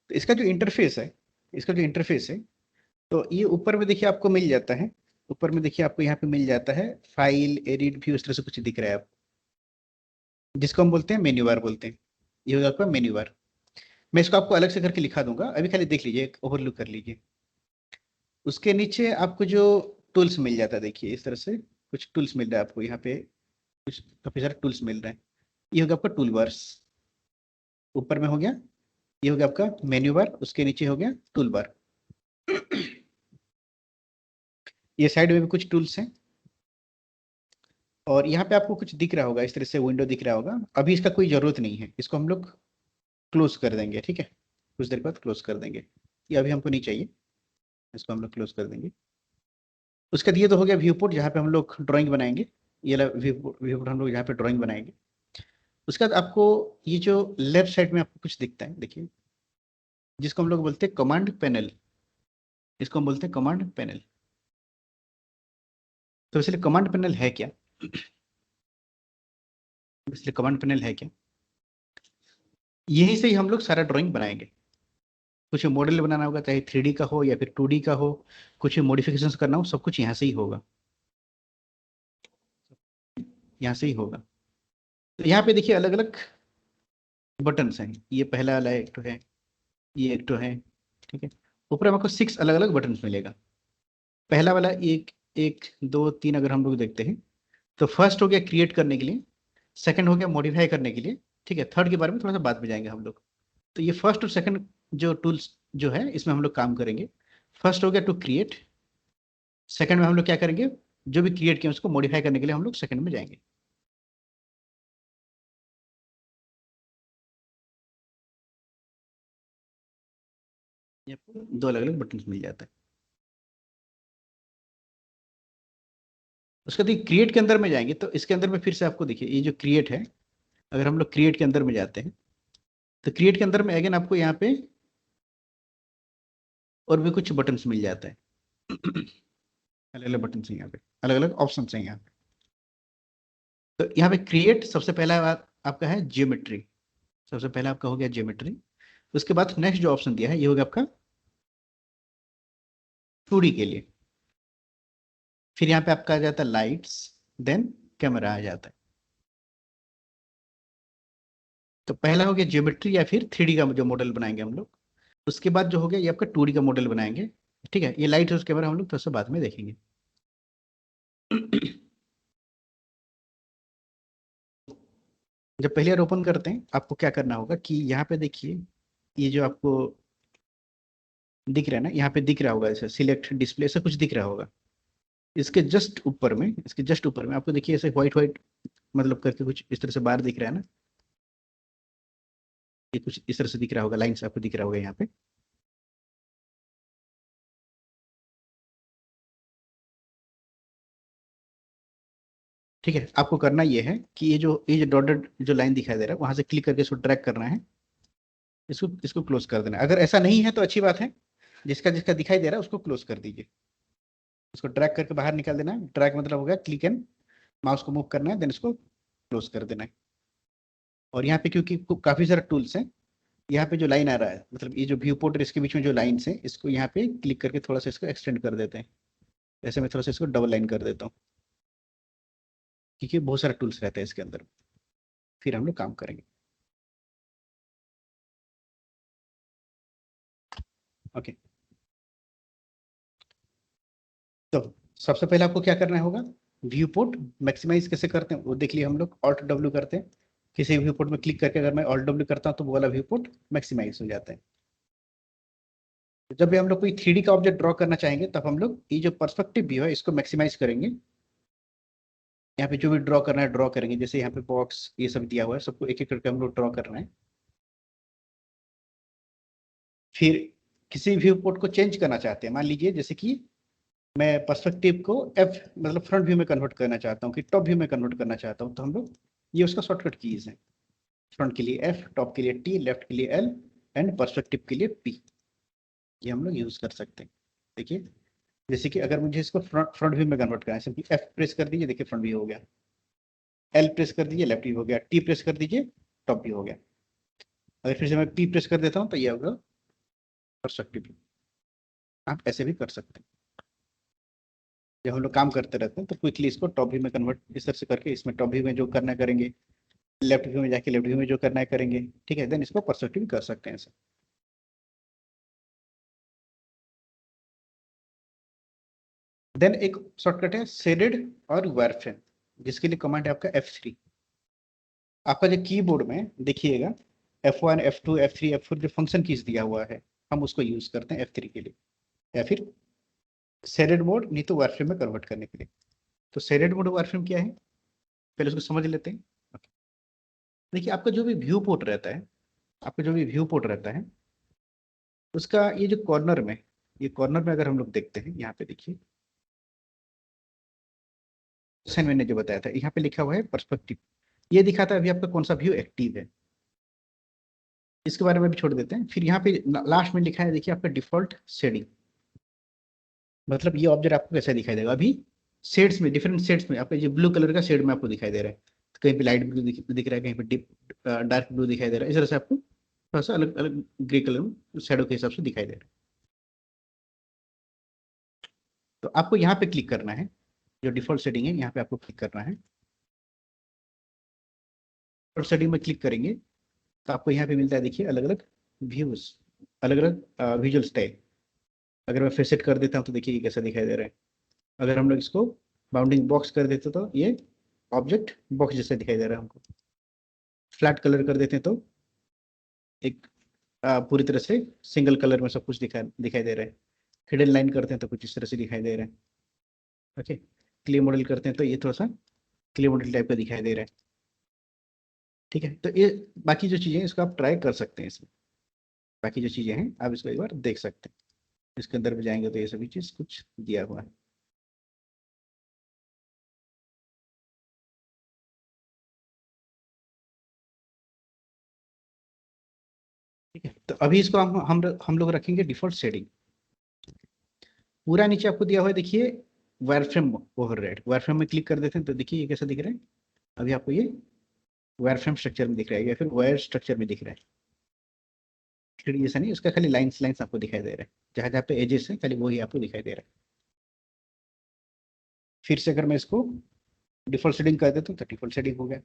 तो इसका जो इंटरफेस है, तो ये ऊपर में देखिए आपको मिल जाता है। ऊपर में देखिए आपको यहाँ पे मिल जाता है फाइल, एडिट, व्यू, इस तरह से कुछ दिख रहा है आपको, जिसको हम बोलते हैं मेन्यू बार बोलते हैं। ये होगा आपका मेन्यू बार। मैं इसको आपको अलग से करके लिखा दूंगा, अभी खाली देख लीजिए, एक ओवरलुक कर लीजिए। उसके नीचे आपको जो टूल्स मिल जाता है, देखिए इस तरह से कुछ टूल्स मिल रहा है आपको यहाँ पे, कुछ काफी सारे टूल्स मिल रहे हैं। ये होगा आपका टूल बार्स, ऊपर में हो गया। ये हो गया आपका मेन्यू बार, उसके नीचे हो गया टूल बार। ये साइड में भी कुछ टूल्स हैं, और यहाँ पे आपको कुछ दिख रहा होगा, इस तरह से विंडो दिख रहा होगा। अभी इसका कोई जरूरत नहीं है, इसको हम लोग क्लोज कर देंगे, ठीक है। कुछ देर बाद क्लोज कर देंगे, ये अभी हमको नहीं चाहिए, इसको हम लोग क्लोज कर देंगे। उसके बाद ये तो हो गया व्यू पोर्ट, जहाँ पे हम लोग ड्राइंग बनाएंगे। ये व्यू पोर्ट हम लोग यहाँ पे ड्राइंग बनाएंगे। उसके बाद आपको ये जो लेफ्ट साइड में आपको कुछ दिखता है, देखिए, जिसको हम लोग बोलते हैं कमांड पैनल। इसको हम बोलते हैं कमांड पैनल। तो इसलिए कमांड पैनल है क्या? इसलिए कमांड पैनल है क्या? यहीं से ही हम लोग सारा ड्राइंग बनाएंगे। कुछ मॉडल बनाना होगा, चाहे 3D का हो या फिर 2D का हो, कुछ मॉडिफिकेशंस करना हो, सब कुछ यहाँ से ही होगा, यहाँ से ही होगा। तो यहाँ पे देखिए अलग अलग बटन्स हैं। ये पहला वाला एक तो है, ये एक तो है, ठीक है। ऊपर में आपको 6 अलग अलग बटन्स मिलेगा। पहला वाला एक, एक, दो, तीन, अगर हम लोग देखते हैं, तो फर्स्ट हो गया क्रिएट करने के लिए, सेकंड हो गया मॉडिफाई करने के लिए, ठीक है। थर्ड के बारे में थोड़ा सा बाद में जाएंगे हम लोग। तो ये फर्स्ट और सेकंड जो टूल्स जो है, इसमें हम लोग काम करेंगे। फर्स्ट हो गया टू क्रिएट, सेकंड में हम लोग क्या करेंगे, जो भी क्रिएट किया उसको मॉडिफाई करने के लिए हम लोग सेकंड में जाएंगे। ये आपको दो अलग अलग बटन मिल जाता है। उसके बाद क्रिएट के अंदर में जाएंगे, तो इसके अंदर में फिर से आपको देखिए ये जो क्रिएट है, अगर हम लोग क्रिएट के अंदर में जाते हैं, तो क्रिएट के अंदर में अगेन आपको यहाँ पे और भी कुछ बटन्स मिल जाता है। अलग अलग बटन हैं यहाँ पे, अलग अलग ऑप्शन हैं यहाँ पे। तो यहाँ पे क्रिएट सबसे पहला आपका है जियोमेट्री। सबसे पहला आपका हो गया जियोमेट्री। उसके बाद नेक्स्ट जो ऑप्शन दिया है, ये हो गया आपका 2D के लिए। फिर यहाँ पे आपका आ जाता है लाइट्स, देन कैमरा आ जाता है। तो पहला हो गया जियोमेट्री या फिर 3D का जो मॉडल बनाएंगे हम लोग। उसके बाद जो हो गया ये आपका 2D का मॉडल बनाएंगे, ठीक है। ये लाइट और कैमरा हम लोग थोड़ा सा बाद में देखेंगे। जब पहले बार ओपन करते हैं, आपको क्या करना होगा कि यहाँ पे देखिए, ये जो आपको दिख रहा है ना, यहाँ पे दिख रहा होगा ऐसे सिलेक्ट डिस्प्ले, ऐसा कुछ दिख रहा होगा। इसके जस्ट ऊपर में आपको देखिए ऐसे व्हाइट व्हाइट मतलब करके कुछ इस तरह से बार दिख रहा है ना। ये कुछ इस तरह से दिख रहा होगा, लाइन्स आपको दिख रहा होगा यहाँ पे। ठीक है, आपको करना ये है कि ये जो डॉटेड जो लाइन दिखाई दे रहा है, वहां से क्लिक करके इसको ड्रैग करना है। इसको इसको क्लोज कर देना है। अगर ऐसा नहीं है तो अच्छी बात है, जिसका जिसका दिखाई दे रहा है उसको क्लोज कर दीजिए। इसको ड्रैग करके बाहर निकाल देना है। ड्रैग मतलब हो गया क्लिक एंड माउस को मूव करना है, देन इसको क्लोज कर देना है। और यहाँ पे क्योंकि काफी सारे टूल्स हैं, यहाँ पे जो लाइन आ रहा है, मतलब ये जो व्यू पोर्ट और इसके बीच में जो लाइन्स हैं, इसको यहाँ पे क्लिक करके थोड़ा सा इसको एक्सटेंड कर देते हैं। ऐसे मैं थोड़ा सा इसको डबल लाइन कर देता हूँ, क्योंकि बहुत सारे टूल्स रहते हैं इसके अंदर। फिर हम लोग काम करेंगे। ओके। तो सबसे पहले आपको क्या करना होगा, व्यू पोर्ट मैक्सिमाइज कैसे करते हैं वो देख लिया हम लोग। ऑल्ट डब्ल्यू करते हैं, किसी व्यू पोर्ट में क्लिक करके अगर मैं ऑल्ट डब्ल्यू करता हूँ तो वो वाला व्यू पोर्ट मैक्सिमाइज हो जाता है। तो जब भी हम लोग कोई 3D का ऑब्जेक्ट ड्रॉ करना चाहेंगे, तब हम लोग ये जो पर्सपेक्टिव व्यू है इसको मैक्सिमाइज करेंगे। यहाँ पे जो भी ड्रॉ करना है ड्रॉ करेंगे, जैसे यहाँ पे बॉक्स ये सब दिया हुआ है, सबको एक एक करके हम लोग ड्रॉ करना है। फिर किसी व्यू पोर्ट को चेंज करना चाहते हैं, मान लीजिए जैसे कि मैं पर्सपेक्टिव को एफ मतलब फ्रंट व्यू में कन्वर्ट करना चाहता हूँ कि टॉप व्यू में कन्वर्ट करना चाहता हूँ, तो हम लोग ये उसका शॉर्टकट कीज है। फ्रंट के लिए एफ, टॉप के लिए टी, लेफ्ट के लिए एल, एंड पर्सपेक्टिव के लिए पी। ये हम लोग यूज कर सकते हैं। देखिए, जैसे कि अगर मुझे इसको फ्रंट व्यू में कन्वर्ट करना है, सिंपली एफ प्रेस कर दीजिए, देखिए फ्रंट व्यू हो गया। एल प्रेस कर दीजिए, लेफ्ट व्यू हो गया। टी प्रेस कर दीजिए, टॉप व्यू हो गया। अगर फिर से मैं पी प्रेस कर देता हूँ तो ये होगा परस्पेक्टिव व्यू। आप ऐसे भी कर सकते हैं। जब हम लोग काम करते रहते हैं तो क्विकली इसको टॉप व्यू में कन्वर्ट इस तरह से करके इसमें टॉप व्यू में जो करना है करेंगे, लेफ्ट व्यू में जाके लेफ्ट व्यू में जो करना है करेंगे, ठीक है। देन इसको परस्पेक्टिव कर सकते हैं ऐसे। देन एक शॉर्टकट है शेडेड और वायरफ्रेम, जिसके लिए कमांड है आपका F3। आपका जो कीबोर्ड में देखिएगा F1 F2 F3 F4 जो फंक्शन कीज दिया हुआ है, हम उसको यूज करते हैं F3 के लिए, या फिर शेडेड मोड नहीं तो वायरफ्रेम में कन्वर्ट करने के लिए। तो शेडेड मोड वायरफ्रेम क्या है, पहले उसको समझ लेते हैं। Okay. देखिए आपका जो भी व्यू पोर्ट रहता है, आपका जो भी व्यू पोर्ट रहता है, उसका ये जो कॉर्नर में, ये कॉर्नर में अगर हम लोग देखते हैं, यहाँ पे देखिए मैंने जो बताया था, यहाँ पे लिखा हुआ है पर्सपेक्टिव। ये दिखाता है अभी आपका कौन सा व्यू एक्टिव है, इसके बारे में भी छोड़ देते हैं। फिर यहाँ पे लास्ट में लिखा है देखिए आपका डिफॉल्ट शेडिंग, मतलब ये ऑब्जेक्ट आपको कैसा दिखाई देगा अभी शेड्स में, डिफरेंट शेड्स में। आपका ये ब्लू कलर का शेड में आपको दिखाई दे रहा है, तो कहीं पे लाइट ब्लू दिख रहा है, कहीं पे डीप डार्क ब्लू दिखाई दे रहा है। इस तरह से आपको थोड़ा सा अलग अलग ग्रे कलर में शेडो के हिसाब से दिखाई दे रहा है। तो आपको यहाँ पे क्लिक करना है, जो डिफॉल्ट सेटिंग है यहाँ पे आपको क्लिक करना है। डिफॉल्ट सेटिंग में क्लिक करेंगे तो आपको यहाँ पे मिलता है देखिए अलग अलग व्यूज, अलग अलग विजुअल स्टाइल। अगर मैं फिर सेट कर देता हूँ तो देखिए ये कैसा दिखाई दे रहा है। अगर हम लोग इसको बाउंडिंग बॉक्स कर देते तो ये ऑब्जेक्ट बॉक्स जैसा दिखाई दे रहा है हमको। फ्लैट कलर कर देते हैं तो एक पूरी तरह से सिंगल कलर में सब कुछ दिखाई दे रहा है। हिडन लाइन करते हैं तो कुछ इस तरह से दिखाई दे रहा है। ओके, क्लियर मॉडल करते हैं तो ये थोड़ा सा क्लियर मॉडल टाइप का दिखाई दे रहा है। ठीक है, तो ये बाकी जो चीज़ें हैं इसको आप ट्राई कर सकते हैं इसमें। बाकी जो चीज़ें हैं आप इसको एक बार देख सकते हैं। इसके अंदर भी जाएंगे तो ये सभी चीज़ कुछ दिया हुआ है। ठीक है, तो अभी इसको हम लोग रखेंगे डिफॉल्ट शेडिंग। पूरा नीचे आपको दिया हुआ है देखिए वायरफ्रेम ओवरराइड। वायरफ्रेम में क्लिक कर देते हैं तो देखिए ये कैसा दिख रहा है। अभी आपको ये वायरफ्रेम स्ट्रक्चर में दिख रहा है या फिर वायर स्ट्रक्चर में दिख रहा है। थ्री जैसा नहीं, उसका खाली लाइंस लाइंस आपको दिखाई दे रहा है, जहां जहाँ पे एजेस है खाली वही आपको दिखाई दे रहा है। फिर से अगर मैं इसको डिफॉल्ट सेटिंग कर देता हूँ तो डिफॉल्ट सेटिंग हो गया।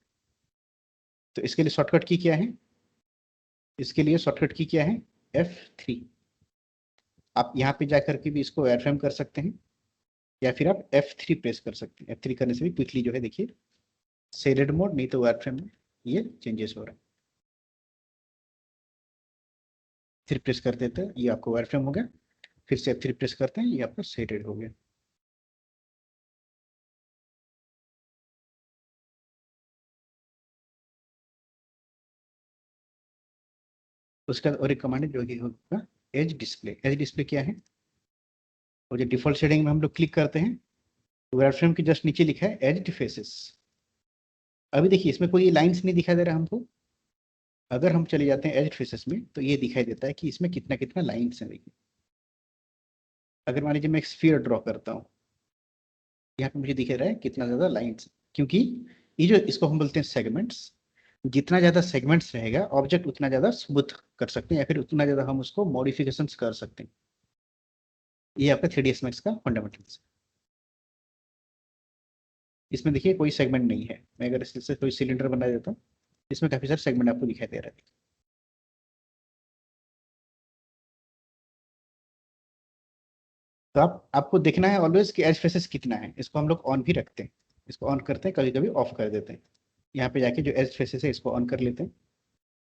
तो इसके लिए शॉर्टकट की क्या है, इसके लिए शॉर्टकट की क्या है F3। आप यहाँ पे जाकर के भी इसको वायरफ्रेम कर सकते हैं, या फिर आप F3 प्रेस कर सकते हैं। F3 करने से भी क्विकली जो है देखिए शेडेड मोड नहीं तो वायरफ्रेम में ये चेंजेस हो रहा है। फिर प्रेस कर देते हैं ये आपको वायरफ्रेम हो गया। फिर से F3 प्रेस करते हैं ये आपका शेडेड हो गया। उसका और एक कमांड है जो कि होगा एज डिस्प्ले। एज डिस्प्ले क्या है, और जो डिफॉल्ट शेडिंग में हम लोग क्लिक करते हैं तो वायरफ्रेम के जस्ट नीचे लिखा है एज फेसेस। अभी देखिए इसमें कोई लाइंस नहीं दिखाई दे रहा हमको। अगर हम चले जाते हैं एज फेसेस में तो ये दिखाई देता है कि इसमें कितना कितना लाइंस है। देखिए अगर मान लीजिए मैं एक स्फीयर ड्रॉ करता हूँ, यहाँ पे मुझे दिख रहा है कितना ज्यादा लाइंस, क्योंकि ये जो इसको हम बोलते हैं सेगमेंट्स, जितना ज्यादा सेगमेंट्स रहेगा ऑब्जेक्ट उतना ज्यादा स्मूथ कर सकते हैं या फिर उतना ज्यादा हम उसको मॉडिफिकेशन कर सकते हैं। ये आपका 3ds मैक्स का फंडामेंटल्स। इसमें देखिए कोई सेगमेंट नहीं है। मैं अगर इससे कोई सिलेंडर बना देता हूँ, इसमें काफी सारे सेगमेंट आपको दिखाई दे रहा है। तो आपको देखना है ऑलवेज कि एज फेसेस कितना है। इसको हम लोग ऑन भी रखते हैं, इसको ऑन करते हैं, कभी कभी ऑफ कर देते हैं। यहाँ पे जाके जो एज फेसेस है इसको ऑन कर लेते हैं,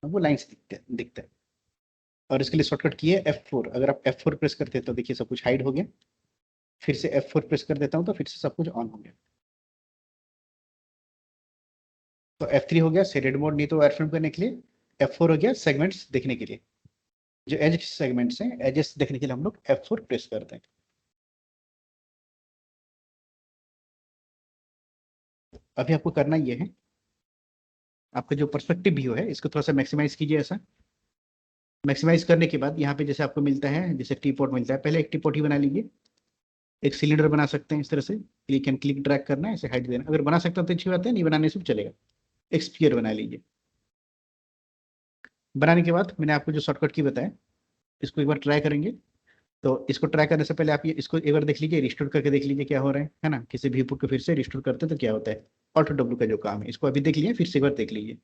वो लाइन्स दिखते हैं। और इसके लिए शॉर्टकट की है F4। अगर आप F4 प्रेस करते हैं तो देखिए सब कुछ हाइड हो गया। फिर से F4 प्रेस कर देता हूँ तो फिर से सब कुछ ऑन हो गया। तो F3 हो गया शेडेड मोड नहीं तो वायरफ्रेम करने के लिए। F4 हो गया सेगमेंट्स देखने के लिए, जो एज सेगमेंट्स हैं एजेस देखने के लिए हम लोग F4 प्रेस करते हैं। अभी आपको करना ये है, आपका जो पर्सपेक्टिव व्यू है इसको थोड़ा सा मैक्सिमाइज कीजिए। ऐसा मैक्सिमाइज करने के बाद यहाँ पे जैसे आपको मिलता है, जैसे टी पॉट मिलता है, पहले एक टी पॉट ही बना लीजिए। एक सिलेंडर बना सकते हैं इस तरह से, क्लिक एंड क्लिक ड्रैग करना है, ऐसे हाइट देना। अगर बना सकते हो तो अच्छी बात है, नहीं बनाने से भी चलेगा। एक स्फीयर बना लीजिए। बनाने के बाद मैंने आपको जो शॉर्टकट की बताया, इसको एक बार ट्राई करेंगे। तो इसको ट्राई करने से पहले आप ये इसको एक बार देख लीजिए, रिस्टोर करके देख लीजिए क्या हो रहा है ना। किसी भी इनपुट को फिर से रिस्टोर करते हैं तो क्या होता है, ऑल्ट डब्ल्यू का जो काम है, इसको अभी देख लीजिए, फिर से एक बार देख लीजिए।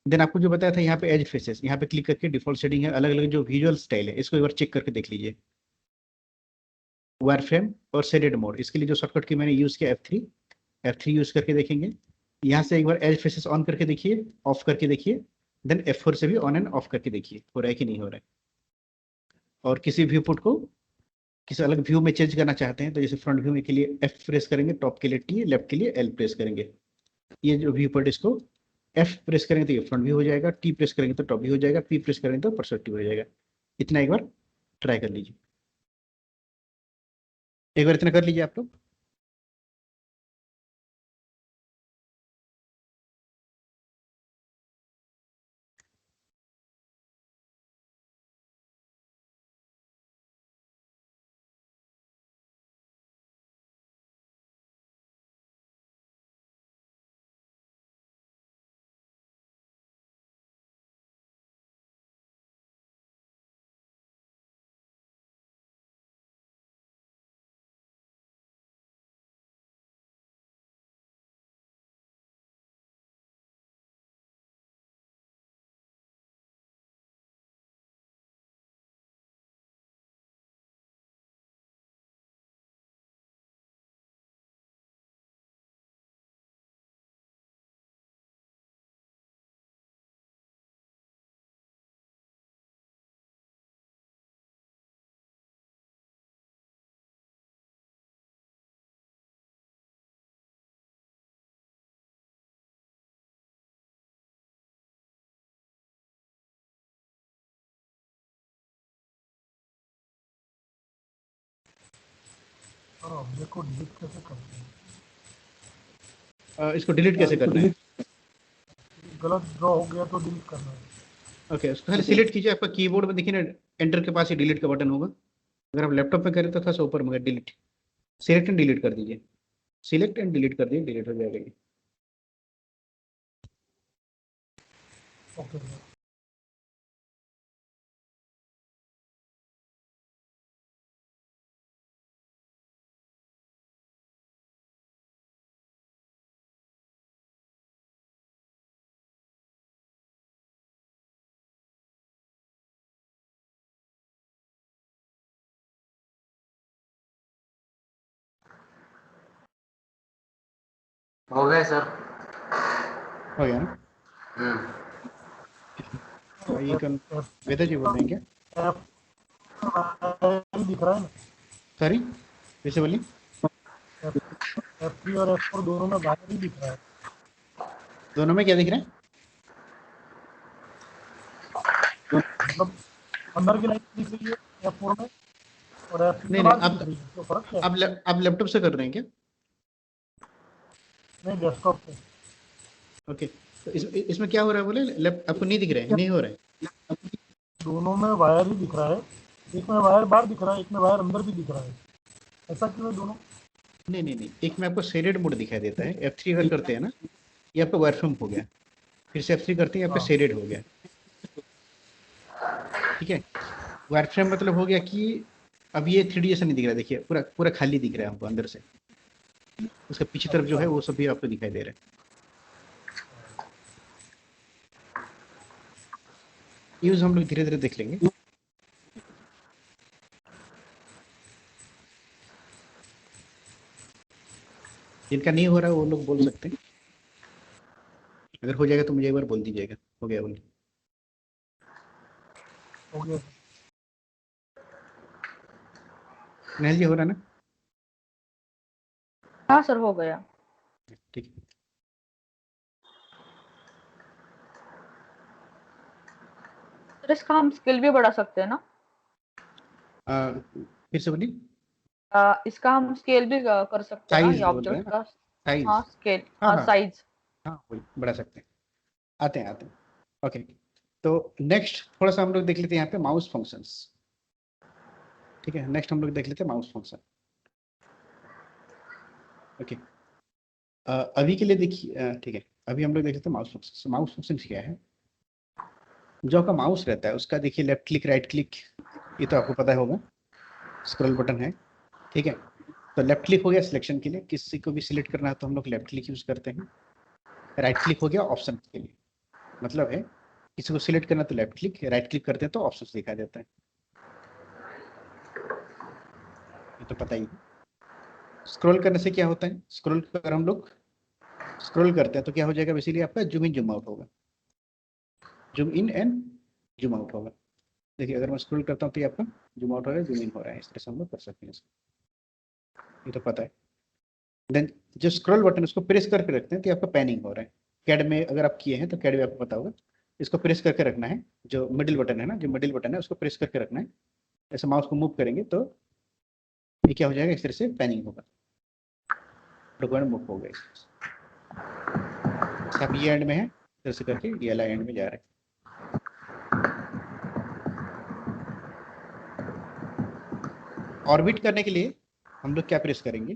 देन आपको जो बताया था यहाँ पे एज फेसेस, यहाँ पे क्लिक करके डिफॉल्ट सेटिंग है, अलग अलग जो विजुअल स्टाइल है इसको एक बार चेक करके देख लीजिए। वायर फ्रेम और शेडेड मोड, इसके लिए जो शॉर्टकट की मैंने यूज किया F3 यूज करके देखेंगे। यहाँ से एक बार एज फेसेस ऑन करके देखिए, ऑफ करके देखिए। देन F4 से भी ऑन एंड ऑफ करके देखिए हो रहा है कि नहीं हो रहा है। और किसी व्यू पुट को किसी अलग व्यू में चेंज करना चाहते हैं तो जैसे फ्रंट व्यू में के लिए F प्रेस करेंगे, टॉप के लिए T, लेफ्ट के लिए L प्रेस करेंगे। ये जो व्यू पुट, इसको F प्रेस करेंगे तो ये फ्रंट व्यू हो जाएगा, T प्रेस करेंगे तो टॉप व्यू हो जाएगा, P प्रेस करेंगे तो पर्सपेक्टिव हो जाएगा। इतना एक बार ट्राई कर लीजिए, एक बार इतना कर लीजिए आप लोग। और ऑब्जेक्ट को डिलीट कैसे करते हैं? इसको डिलीट कैसे इसको करना है? डिलीट गलत ड्रॉ हो गया तो डिलीट करना है। ओके, उसको पहले सिलेक्ट कीजिए, आपका कीबोर्ड में देखिए ना, एंटर के पास ही डिलीट का बटन होगा। अगर आप लैपटॉप पे करें तो थोड़ा सा ऊपर में डिलीट, सिलेक्ट एंड डिलीट कर दीजिए, सिलेक्ट एंड डिलीट कर दीजिए, डिलीट हो जाएगा ये। Okay sir. हो गए सर। हो गया ना? ये कौन, वेदा जी बोल रहे हैं क्या? एफ दिख रहा है ना? सॉरी, वैसे बोलिए। F3 और F4 दोनों में वायर ही दिख रहा है। दोनों में क्या दिख रहा है? मतलब अंदर की लाइन दिख रही है F4 में और F3 नहीं में नहीं, बाहर आप दिख रही है, तो फर्क क्या है? आप लैपटॉप से कर रहे हैं क्या? नहीं, डेस्कटॉप पे। ओके, तो इसमें क्या हो रहा है बोले, आपको नहीं दिख रहा है, नहीं हो रहा है? दोनों में वायर ही दिख रहा है। एक में वायर बाहर दिख रहा है, एक में वायर अंदर भी दिख रहा है। ऐसा क्यों है दोनों? नहीं नहीं नहीं, एक में आपको शेडेड मोड दिखाई देता है, F3 अगर करते हैं ना, ये आपका वायर फ्रॉम हो गया। फिर से F3 करते हैं, आपका हाँ। शेडेड हो गया। ठीक है, वायर फ्रेम मतलब हो गया कि अब ये 3D जैसा नहीं दिख रहा है, देखिए पूरा पूरा खाली दिख रहा है हमको अंदर से। उसके पीछे तरफ जो अच्छा। है वो सब भी आपको दिखाई दे रहा है। यूज हम लोग धीरे धीरे देख लेंगे। जिनका नहीं हो रहा है वो लोग बोल सकते हैं, अगर हो जाएगा तो मुझे एक बार बोल दीजिएगा हो गया बोल। हो गया। नहल जी हो रहा है ना? हाँ सर, हो गया। ठीक है। सर इसका हम स्केल भी बढ़ा सकते हैं ना? फिर से बोलिए। इसका हम स्केल भी कर सकते हैं ना, साइज ये बोल रहे हैं ऑब्जेक्ट ना? का? हाँ साइज, स्केल, हाँ हाँ हाँ साइज। हाँ, बढ़ा सकते हैं। आते हैं। ओके, तो नेक्स्ट थोड़ा सा हम लोग देख लेते हैं यहाँ पे माउस फंक्शंस। ठीक है, नेक्स्ट हम लोग देख लेते हैं माउस फंक्शन। ओके, अभी के लिए देखिए, ठीक है, अभी हम लोग देख लेते हैं माउस फंक्शन। माउस फंक्शन क्या है? जो आपका माउस रहता है उसका देखिए लेफ्ट क्लिक राइट क्लिक, ये तो आपको पता होगा, स्क्रॉल बटन है, ठीक है। तो लेफ्ट क्लिक हो गया सिलेक्शन के लिए, किसी को भी सिलेक्ट करना है तो हम लोग लेफ्ट क्लिक यूज करते हैं। राइट क्लिक हो गया ऑप्शन के लिए, मतलब है किसी को सिलेक्ट करना तो लेफ्ट क्लिक, राइट क्लिक करते हैं तो ऑप्शन दिखा देता है, ये तो पता ही है। स्क्रॉल करने से क्या होता है, स्क्रॉल अगर हम लोग स्क्रॉल करते हैं तो क्या हो जाएगा, बेसिकली आपका जूम इन जूम आउट होगा, zoom in and zoom out होगा। देखिए अगर मैं स्क्रॉल करता हूँ तो ये आपका जूम आउट हो रहा है, जूम इन हो रहा है, इस तरह से हम लोग कर सकते हैं इसको, ये तो पता है। देन जो स्क्रॉल बटन उसको प्रेस करके रखते हैं तो ये आपका पैनिंग हो रहा है। कैड में अगर आप किए हैं तो कैड में आपको पता होगा, इसको प्रेस करके रखना है, जो मिडिल बटन है ना, जो मिडिल बटन है उसको प्रेस करके रखना है, ऐसे माउस को मूव करेंगे तो ये क्या हो जाएगा, इस तरह से पैनिंग होगा, डॉक्यूमेंट मूव हो गया इस तरह से। अब ये एंड में है, इस तरह से करके ये वाला एंड में जा रहा है। ऑर्बिट करने के लिए हम लोग क्या प्रेस करेंगे,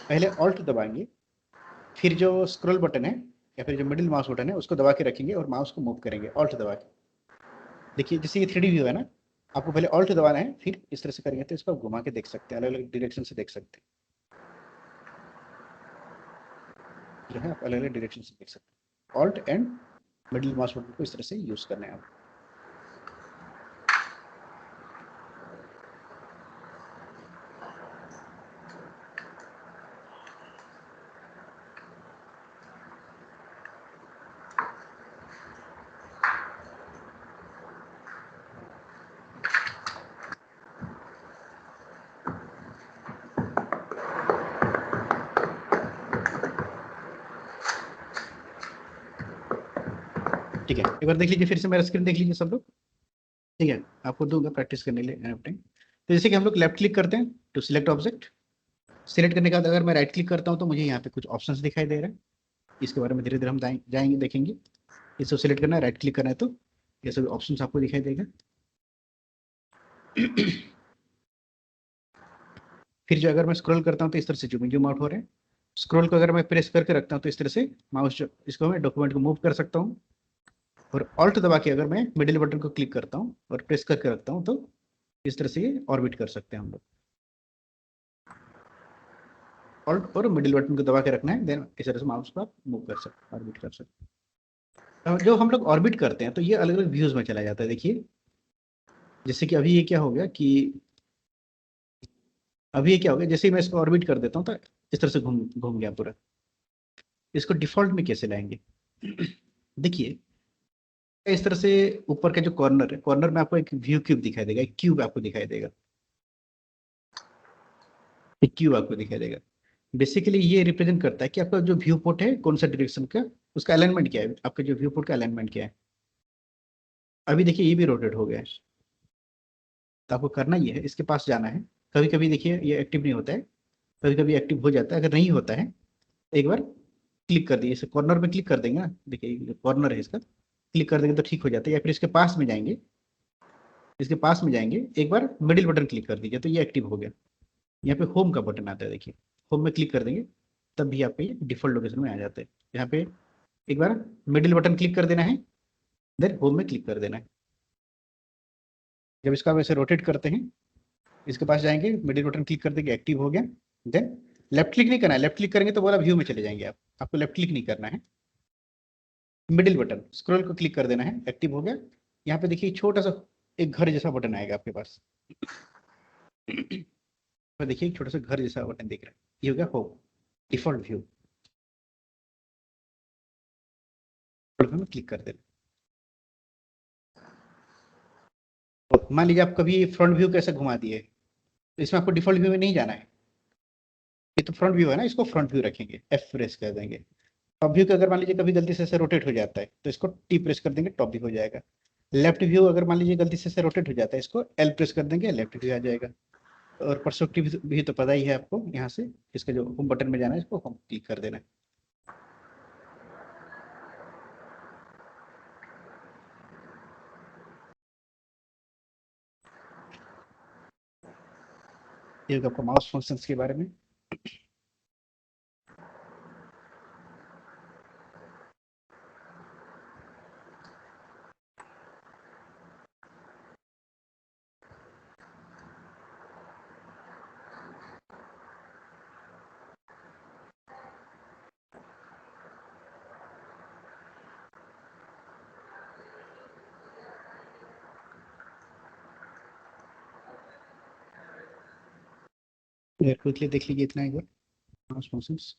पहले ऑल्ट दबाएंगे, फिर जो स्क्रॉल बटन है या फिर जो मिडिल माउस बटन है उसको दबा के रखेंगे और माउस को मूव करेंगे ऑल्ट दबा के। देखिए जैसे ये 3D व्यू है ना, आपको पहले ऑल्ट दबाना है, फिर इस तरह से करेंगे तो इसको आप घुमा के देख सकते हैं, अलग अलग डायरेक्शन से देख सकते हैं, जो है आप अलग अलग डायरेक्शन से देख सकते हैं। Alt and middle mouse button को इस तरह से यूज करना है आप। ठीक है, एक बार देख लीजिए, फिर से मेरा स्क्रीन देख लीजिए सब लोग, ठीक है, आपको दूंगा प्रैक्टिस करने के लिए टाइम। तो जैसे कि हम लोग लेफ्ट क्लिक करते हैं टू सिलेक्ट ऑब्जेक्ट, सिलेक्ट करने के बाद अगर मैं राइट क्लिक करता हूँ तो मुझे यहाँ पे कुछ ऑप्शंस दिखाई दे रहे हैं, इसके बारे में धीरे धीरे हम जाएंगे देखेंगे। इसको सिलेक्ट करना है, राइट क्लिक करना है तो ये सभी ऑप्शंस आपको दिखाई देगा। फिर जो अगर मैं स्क्रॉल करता हूँ तो इस तरह से जूम इन जूम आउट हो रहे हैं। स्क्रॉल को अगर मैं प्रेस करके रखता हूँ तो इस तरह से माउस इसको मैं डॉक्यूमेंट को मूव कर सकता हूँ, और ऑल्ट दबा के अगर मैं मिडिल बटन को क्लिक करता हूँ और प्रेस करके रखता हूँ तो इस तरह से ये ऑर्बिट कर सकते हैं हम लोग। ऑल्ट और मिडिल बटन को दबा के रखना है, देन इस तरह से माउस को आप मूव कर सकते हैं, ऑर्बिट कर सकते हैं। जो हम लोग ऑर्बिट करते हैं तो ये अलग अलग व्यूज में चला जाता है। देखिए जैसे कि अभी ये क्या हो गया कि अभी ये क्या हो गया, जैसे ही मैं इसको ऑर्बिट कर देता हूँ तो इस तरह से घूम घूम गया पूरा। इसको डिफॉल्ट में कैसे लाएंगे, देखिए इस तरह से ऊपर का जो कॉर्नर है, कॉर्नर में आपको एक व्यू क्यूब दिखाई देगा, एक क्यूब आपको दिखाई देगा, एक क्यूब आपको दिखाई देगा। बेसिकली ये रिप्रेजेंट करता है कि आपका जो व्यू पोर्ट है कौन सा डायरेक्शन का, उसका अलाइनमेंट क्या है, आपका जो व्यू पोर्ट का अलाइनमेंट क्या है। अभी देखिए ये भी रोटेट हो गया है, तो आपको करना ये है, इसके पास जाना है। कभी कभी देखिए ये एक्टिव नहीं होता है, कभी कभी एक्टिव हो जाता है। अगर नहीं होता है एक बार क्लिक कर दिए, इसे कॉर्नर में क्लिक कर देंगे ना, देखिए कॉर्नर है इसका, क्लिक कर देंगे तो ठीक हो जाता है। या फिर इसके पास में जाएंगे, इसके पास में जाएंगे एक बार मिडिल बटन क्लिक कर दीजिए तो ये एक्टिव हो गया। यहाँ पे होम का बटन आता है, देखिए होम में क्लिक कर देंगे तब भी आपके ये डिफॉल्ट लोकेशन में आ जाते हैं। यहाँ पे एक बार मिडिल बटन क्लिक कर देना है, देन होम में क्लिक कर देना है। जब इसका वैसे रोटेट करते हैं, इसके पास जाएंगे, मिडिल बटन क्लिक कर देंगे, एक्टिव हो गया। देन लेफ्ट क्लिक नहीं करना है, लेफ्ट क्लिक करेंगे तो बोला व्यू में चले जाएंगे आप, आपको लेफ्ट क्लिक नहीं करना है। मिडिल बटन स्क्रॉल को क्लिक कर देना है, एक्टिव हो गया। यहाँ पे देखिए छोटा सा एक घर जैसा बटन आएगा आपके पास, तो देखिए एक छोटा सा घर जैसा बटन दिख रहा है, ये हो गया होम डिफॉल्ट व्यू, में क्लिक कर देना। तो मान लीजिए आप कभी फ्रंट व्यू कैसे घुमा दिए, तो इसमें आपको डिफॉल्ट व्यू में नहीं जाना है, ये तो फ्रंट व्यू है ना, इसको फ्रंट व्यू रखेंगे, एफ प्रेस कर देंगे। टॉप व्यू का अगर मान लीजिए कभी गलती से ऐसे रोटेट हो जाता है तो इसको टी प्रेस कर देंगे, टॉप व्यू हो जाएगा। लेफ्ट व्यू अगर मान लीजिए गलती से ऐसे रोटेट हो जाता है, इसको एल प्रेस कर देंगे, लेफ्ट व्यू आ जाएगा। और पर्सपेक्टिव भी तो पता ही है आपको, यहाँ से इसका जो होम बटन में जाना है इसको होम क्लिक कर देना है। ये होगा आपका माउस फंक्शंस के बारे में। क्विकली देख लीजिए इतना एक बार माउस फंक्शंस।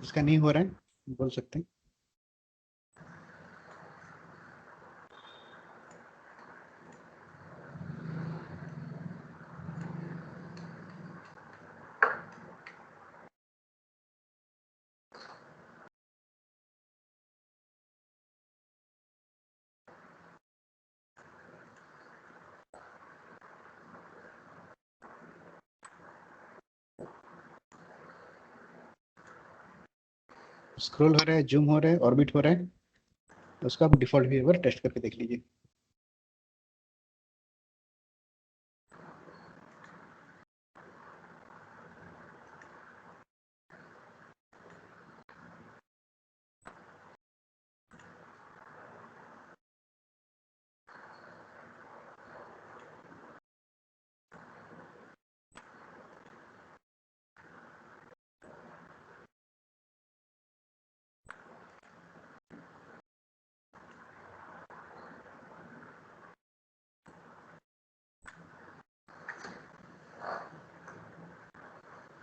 इसका नहीं हो रहा है बोल सकते हैं। स्क्रॉल हो रहा है, जूम हो रहा है, ऑर्बिट हो रहा है, तो उसका आप डिफॉल्ट व्यू एक बार टेस्ट करके देख लीजिए।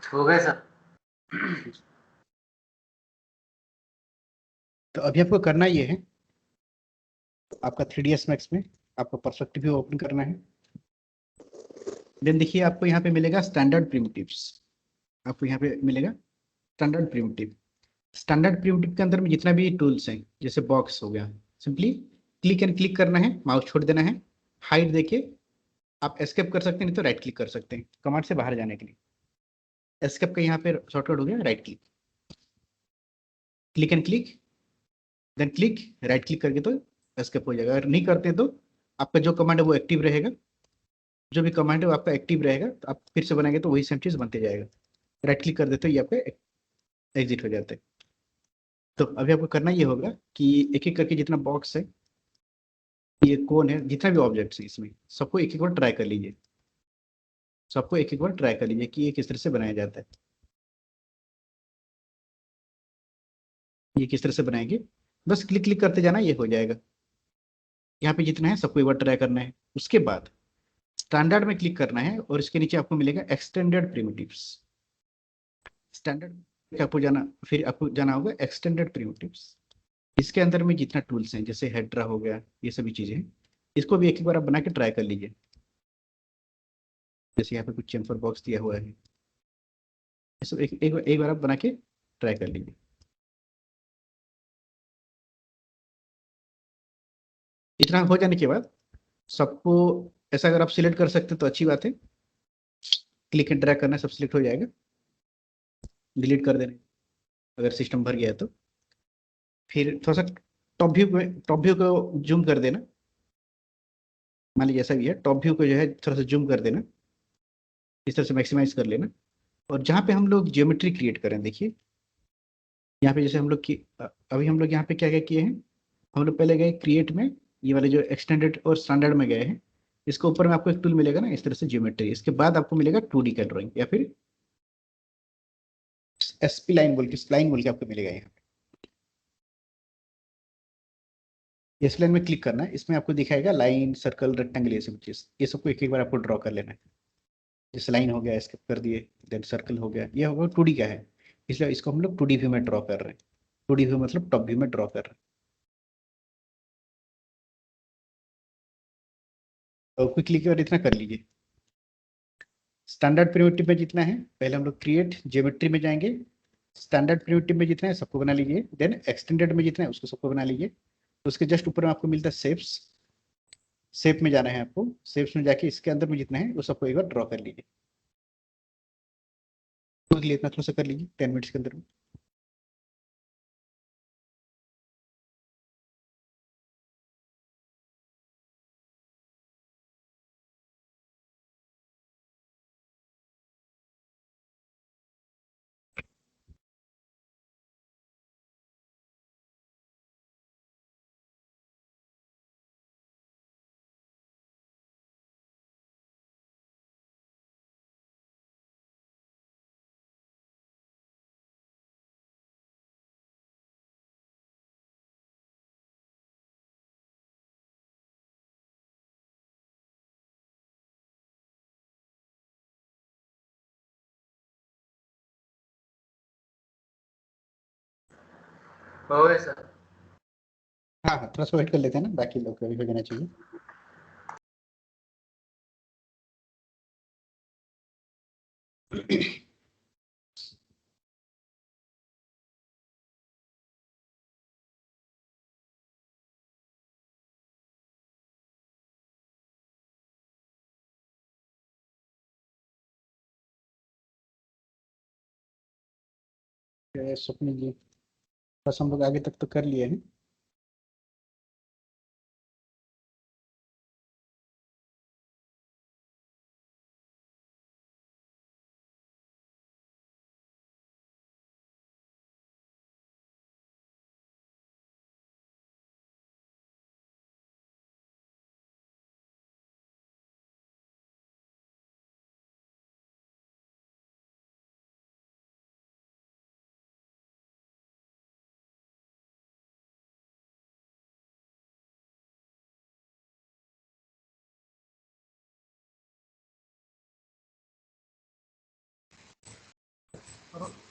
हो गए सर। तो अभी आपको करना ये है, आपका 3ds Max में आपको परस्पेक्टिव व्यू ओपन करना है। देन देखिए आपको यहाँ पे मिलेगा स्टैंडर्ड प्रिमिटिव्स। आपको यहाँ पे मिलेगा स्टैंडर्ड प्रिमिटिव। स्टैंडर्ड प्रिमिटिव के अंदर में जितना भी टूल्स हैं, जैसे बॉक्स हो गया, सिंपली क्लिक एंड क्लिक करना है, माउस छोड़ देना है, हाइड देके आप एस्केप कर सकते हैं, नहीं तो राइट क्लिक कर सकते हैं कमांड से बाहर जाने के लिए। एस्केप का यहाँ पे शॉर्टकट हो गया right click, click and click, then click, right click करके तो एस्केप हो जाएगा। अगर नहीं करते तो आपका जो कमांड है वो एक्टिव रहेगा, जो भी कमांड है वो आपका एक्टिव रहेगा, तो आप फिर से बनाएंगे तो वही सेम चीज़ बनते जाएगा। राइट क्लिक कर देते हो ये आपका एग्जिट हो जाते हैं। तो अभी आपको करना ये होगा कि एक एक करके जितना बॉक्स है, ये कौन है, जितना भी ऑब्जेक्ट्स है इसमें सबको एक एक बार ट्राई कर लीजिए। सबको एक एक बार ट्राई कर लीजिए कि ये किस तरह से बनाया जाता है। ये किस तरह से बनाएंगे, बस क्लिक क्लिक करते जाना, ये हो जाएगा। यहाँ पे जितना है सबको एक बार ट्राई करना है। उसके बाद स्टैंडर्ड में क्लिक करना है और इसके नीचे आपको मिलेगा एक्सटेंडेड प्रिमिटिव्स। स्टैंडर्ड आपको जाना, फिर आपको जाना होगा एक्सटेंडेड प्रिमिटिव्स। इसके अंदर में जितना टूल्स हैं, जैसे हेड्रा हो गया, ये सभी चीजें हैं, इसको भी एक एक बार आप बना के ट्राई कर लीजिए। जैसे यहाँ पे कुछ चेम्फर बॉक्स दिया हुआ है, ये सब एक बार आप बना के ट्राई कर लीजिए। इतना हो जाने के बाद सबको ऐसा अगर आप सिलेक्ट कर सकते हैं तो अच्छी बात है। क्लिक एंड ड्रैग करना, सब सिलेक्ट हो जाएगा। डिलीट कर देना अगर सिस्टम भर गया है तो। फिर थोड़ा सा टॉप व्यू को जूम कर देना। मान लीजिए ऐसा भी है, टॉप व्यू को जो है थोड़ा सा जूम कर देना, इस तरह से मैक्सिमाइज कर लेना। और जहाँ पे हम लोग ज्योमेट्री क्रिएट करें, देखिए यहाँ पे जैसे हम लोग की अभी हम लोग यहाँ पे क्या क्या किए हैं, हम लोग पहले गए क्रिएट में, ये वाले जो एक्सटेंडेड और स्टैंडर्ड में गए हैं। इसके ऊपर में आपको एक टूल मिलेगा ना इस तरह से ज्योमेट्री, इसके बाद आपको मिलेगा 2D का ड्राइंग, या फिर SP लाइन बोल के, स्प्लाइन बोल के आपको मिलेगा। यहाँ पे इस लाइन में क्लिक करना है, इसमें आपको दिखाएगा लाइन, सर्कल, रेक्टेंगल, ये सब चीज, ये सबको एक एक बार आपको ड्रॉ कर लेना है। जैसे लाइन हो गया, स्किप कर दिए, देन सर्कल हो गया, ये होगा 2D का है, इसलिए इसको हम लोग 2D व्यू में ड्रॉ कर रहे हैं। 2D व्यू मतलब टॉप व्यू में ड्रॉ कर रहे हैं। तो क्विकली की और इतना कर लीजिए। स्टैंडर्ड प्रिमिटिव में जितना है, पहले हम लोग क्रिएट ज्योमेट्री में जाएंगे। स्टैंडर्ड प्रिमिटिव में जितना है सबको बना लीजिए, देन एक्सटेंडेड में जितना है उसको सबको बना लीजिए। तो उसके जस्ट ऊपर में आपको मिलता है शेप्स, शेप में जाना है आपको, शेप्स में जाके इसके अंदर में जितना है वो सबको एक बार ड्रॉ कर लीजिए, इतना थोड़ा सा कर लीजिए 10 मिनट्स के अंदर में। हो गए सर। हाँ हाँ, थोड़ा सा वेट कर लेते हैं ना, बाकी लोग का भी हो जाना चाहिए। स्वप्निल जी, बस हम लोग आगे तक तो कर लिए हैं।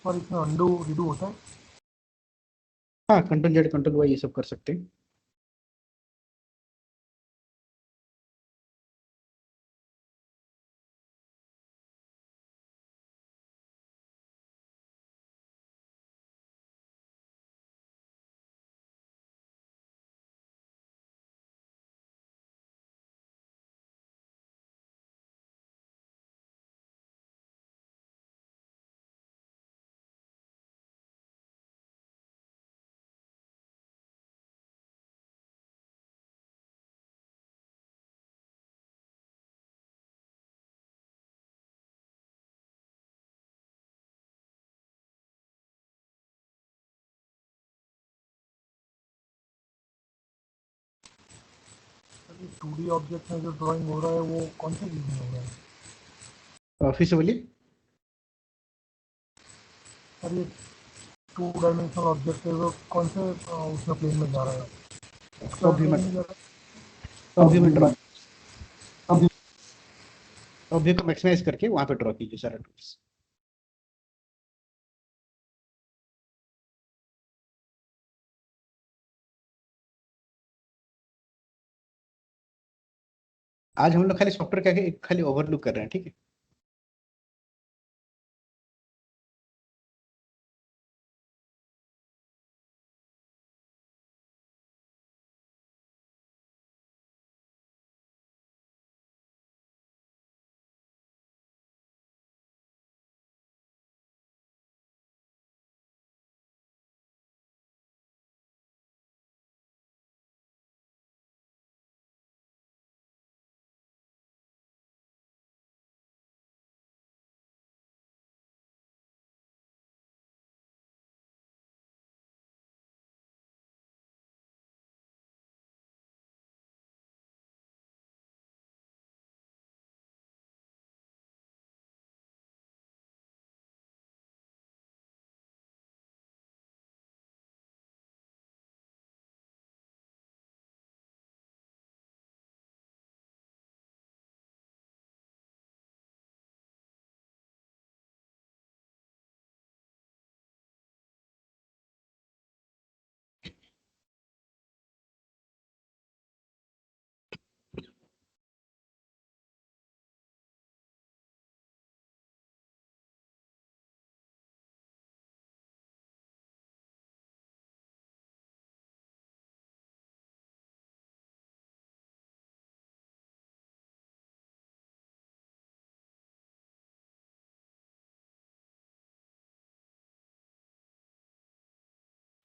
सर इसमें अंडू रिडू होता है? हाँ, कंट्रोल जेड कंट्रोल वाई ये सब कर सकते हैं। सर ये 2D ऑब्जेक्ट में जो ड्राइंग हो रहा है वो कौन से चीज़ में हो रहा है? फिर से बोलिए। सर ये 2 डायमेंशनल ऑब्जेक्ट है वो कौन से उसमें प्लेन में जा रहा है? तो एक्सट्रा अभी प्लेन मैं में जा रहा अभी मैं ड्रॉ अभी को मैक्सिमाइज करके वहां पे ड्रॉ कीजिए सारा टूल्स। आज हम लोग खाली सॉफ्टवेयर का एक खाली ओवरलुक कर रहे हैं, ठीक है।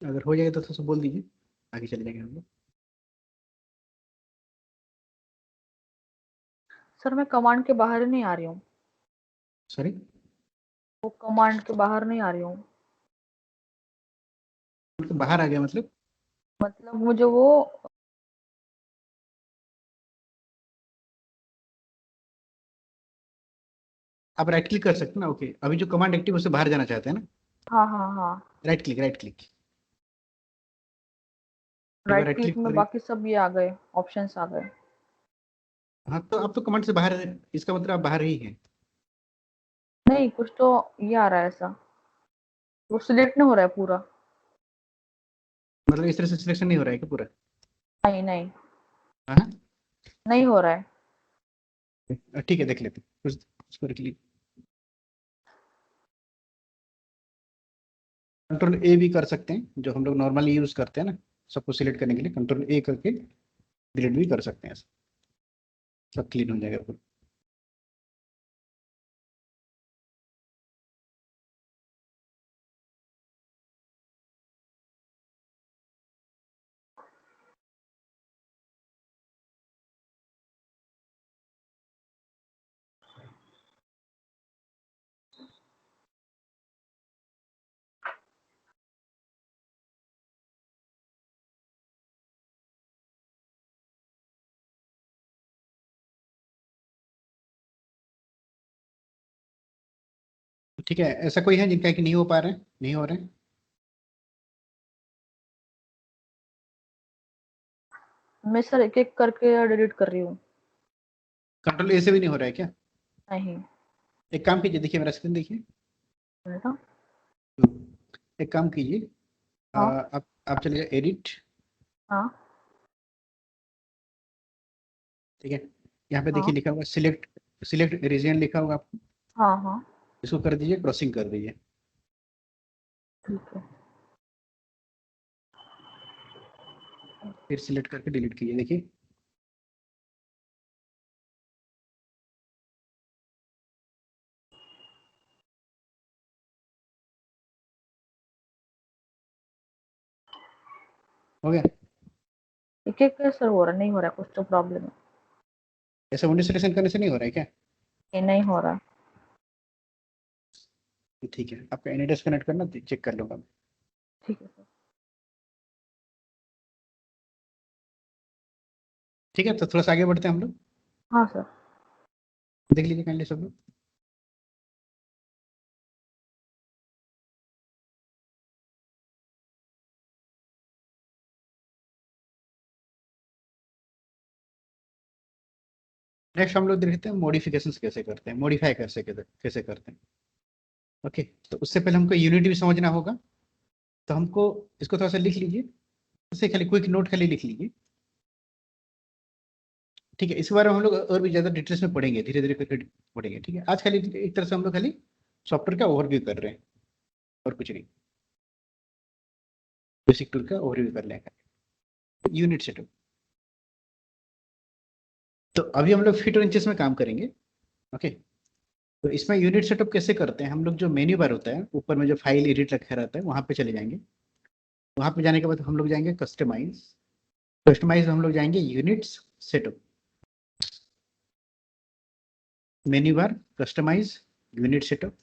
अगर हो जाएगा तो थोड़ा सा बोल दीजिए, आगे चले जाएंगे हम लोग। सर मैं कमांड के बाहर ही नहीं आ रही हूँ, सॉरी, वो कमांड के बाहर नहीं आ रही हूँ। मतलब बाहर आ गया मतलब? मतलब मुझे वो आप राइट क्लिक कर सकते हैं ना। ओके, अभी जो कमांड एक्टिव है उससे बाहर जाना चाहते हैं ना? हाँ हाँ हाँ, राइट क्लिक, राइट क्लिक, एक बार राइट राइट क्लिक क्लिक में करिए। बाकी सब ये आ गए, ऑप्शंस आ गए। हाँ, तो आप तो कमांड से बाहर है, इसका मतलब आप बाहर ही हैं। नहीं, कुछ तो ये आ रहा है ऐसा, वो सिलेक्ट नहीं हो रहा है पूरा। मतलब इस तरह से सिलेक्शन नहीं हो रहा है क्या पूरा? नहीं नहीं, हाँ, नहीं हो रहा है। ठीक है, देख लेते हैं कुछ, उसको क्लिक। कंट्रोल ए भी कर सकते हैं, जो हम लोग नॉर्मली यूज करते हैं ना, सबको सिलेक्ट करने के लिए कंट्रोल ए करके डिलीट भी कर सकते हैं, सब क्लीन हो जाएगा पूरा। ठीक है, ऐसा कोई है जिनका कि नहीं हो पा रहे हैं, नहीं हो रहे हैं? मैं सर एक एक करके डिलीट कर रही हूँ। कंट्रोल ए से भी नहीं हो रहा है क्या? नहीं, एक काम कीजिए, देखिए मेरा स्क्रीन देखिए। बेटा। एक काम कीजिए, हाँ आप चलिए एडिट। हाँ ठीक है, यहाँ पे हाँ देखिए लिखा होगा सिलेक्ट, सिलेक्ट रीजन लिखा होगा आपको, हाँ हाँ, इसको कर दीजिए, क्रॉसिंग कर दीजिए। ठीक है। फिर सिलेक्ट करके डिलीट कीजिए, देखिए। हो गया? एक एक सर हो रहा, नहीं हो रहा, कुछ तो प्रॉब्लम है। ऐसा विंडो सिलेक्शन करने से नहीं हो रहा है क्या? ये नहीं हो रहा। ठीक है, आपका एनीडेस्क कनेक्ट करना, चेक कर लूंगा मैं। ठीक है सर। ठीक है, तो थोड़ा सा आगे बढ़ते हैं हम लोग। हाँ सर। देख लीजिए काइंडली सब लोग। नेक्स्ट हम लोग देखते हैं मॉडिफिकेशंस कैसे करते हैं, मॉडिफाई कैसे कैसे करते हैं। ओके, तो उससे पहले हमको यूनिटी भी समझना होगा, तो हमको इसको थोड़ा सा लिख लीजिए, उससे खाली क्विक नोट खाली लिख लीजिए। ठीक है, इस बारे में हम लोग और भी ज़्यादा डिटेल्स में पढ़ेंगे, धीरे धीरे करके पढ़ेंगे। ठीक है, आज खाली एक तरह से हम लोग खाली सॉफ्टवेयर का ओवरव्यू कर रहे हैं, और कुछ नहीं, बेसिक टूल का ओवरव्यू कर लेंगे। यूनिट सेटअप, तो अभी हम लोग फीट और इंचेस में काम करेंगे। ओके, तो इसमें यूनिट सेटअप कैसे करते हैं हम लोग, जो मेन्यू बार होता है ऊपर में जो फाइल एडिट रखा रहता है, वहां पे चले जाएंगे। वहां पे जाने के बाद हम लोग जाएंगे कस्टमाइज, कस्टमाइज हम लोग जाएंगे units setup, menu bar, customize, unit setup.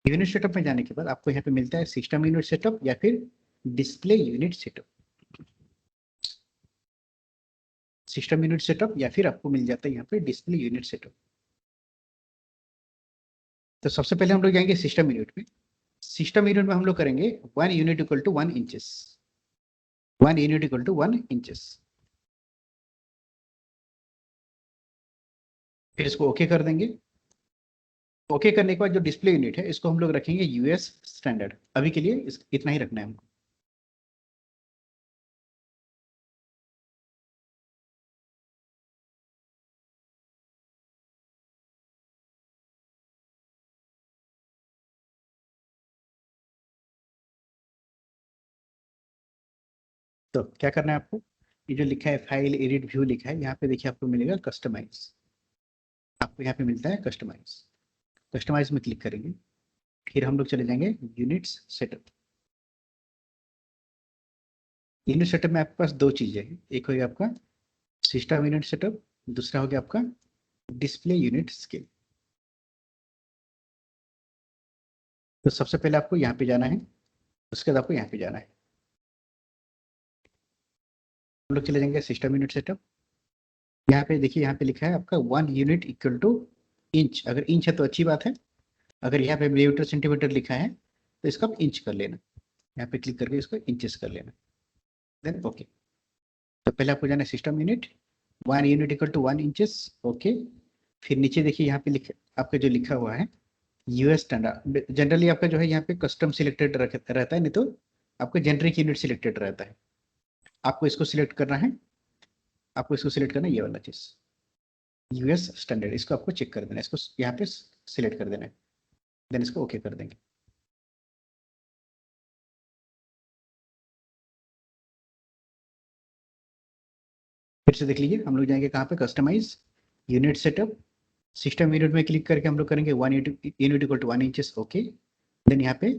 Unit setup में जाने के बाद आपको यहाँ पे मिलता है सिस्टम यूनिट सेटअप या फिर display unit setup. System unit setup या फिर आपको मिल जाता है यहाँ पे डिस्प्ले यूनिट सेटअप। तो सबसे पहले हम लोग जाएंगे सिस्टम यूनिट में। सिस्टम यूनिट में हम लोग करेंगे 1 unit equal to 1 inches, 1 unit equal to 1 inches. फिर इसको ओके कर देंगे। ओके करने के बाद जो डिस्प्ले यूनिट है इसको हम लोग रखेंगे यूएस स्टैंडर्ड, अभी के लिए इतना ही रखना है हमको। तो क्या करना है आपको, ये जो लिखा है फाइल एडिट व्यू लिखा है, यहाँ पे देखिए आपको मिलेगा कस्टमाइज, आपको यहाँ पे मिलता है कस्टमाइज। कस्टमाइज में क्लिक करेंगे, फिर हम लोग चले जाएंगे यूनिट्स सेटअप। यूनिट सेटअप में आपके पास दो चीजें हैं, एक हो गया आपका सिस्टम यूनिट सेटअप, दूसरा हो गया आपका डिस्प्ले यूनिट स्केल। तो सबसे पहले आपको यहाँ पे जाना है, उसके बाद आपको यहाँ पे जाना है। हम लोग चले जाएंगे सिस्टम यूनिट सेटअप। यहाँ पे देखिए, यहाँ पे लिखा है आपका 1 यूनिट इक्वल टू इंच। अगर इंच है तो अच्छी बात है, अगर यहाँ पे मिलीमीटर सेंटीमीटर लिखा है तो इसको आप इंच कर लेना। यहाँ पे क्लिक करके इसको इंचेस कर लेना, देन ओके। तो पहले आपको जाना है system unit, 1 unit equal to 1 inches, okay. फिर नीचे देखिए यहाँ पे लिखे, आपका जो लिखा हुआ है यूएस स्टैंडर्ड। जनरली आपका जो है यहाँ पे कस्टम सिलेक्टेड रहता है, नहीं तो आपका जेनरिक यूनिट सिलेक्टेड रहता है। आपको इसको सिलेक्ट करना है, आपको इसको सिलेक्ट करना है, ये वाला चीज यूएस स्टैंडर्ड, इसको आपको चेक कर देना है, इसको यहाँ पे सिलेक्ट कर देना है, देन इसको ओके कर देंगे। फिर से देख लीजिए, हम लोग जाएंगे कहाँ पे, customize unit setup, system unit में क्लिक करके हम लोग करेंगे 1 unit equal to 1 inches, okay. Then यहाँ पे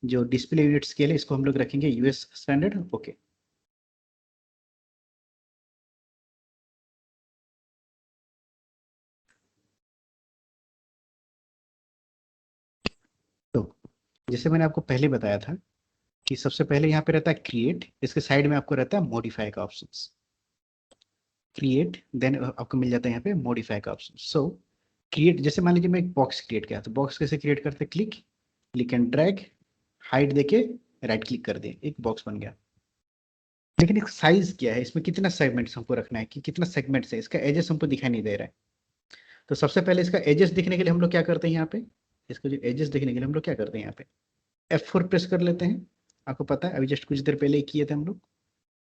जो डिस्प्ले यूनिट स्केल है इसको हम लोग रखेंगे यूएस स्टैंडर्ड, ओके। तो जैसे मैंने आपको पहले बताया था कि सबसे पहले यहाँ पे रहता है क्रिएट, इसके साइड में आपको रहता है मॉडिफाई का ऑप्शन। क्रिएट, देन आपको मिल जाता है यहाँ पे मॉडिफाई का ऑप्शन। सो क्रिएट, जैसे मान लीजिए मैं एक बॉक्स क्रिएट किया, तो बॉक्स कैसे क्रिएट करते हैं, click, click and drag, height देके राइट क्लिक कर दें, एक बॉक्स बन गया। लेकिन एक साइज क्या है, इसमें कितना सेगमेंट्स हमको रखना है, कि कितना सेगमेंट्स है, इसका एजेस हमको दिखाई नहीं दे रहा है। तो सबसे पहले इसका एजेस दिखने के लिए हम लोग क्या करते हैं, यहाँ पे इसका जो एजेस देखने के लिए हम लोग क्या करते हैं, यहाँ पे F4 प्रेस कर लेते हैं। आपको पता है अभी जस्ट कुछ देर पहले ही किए थे हम लोग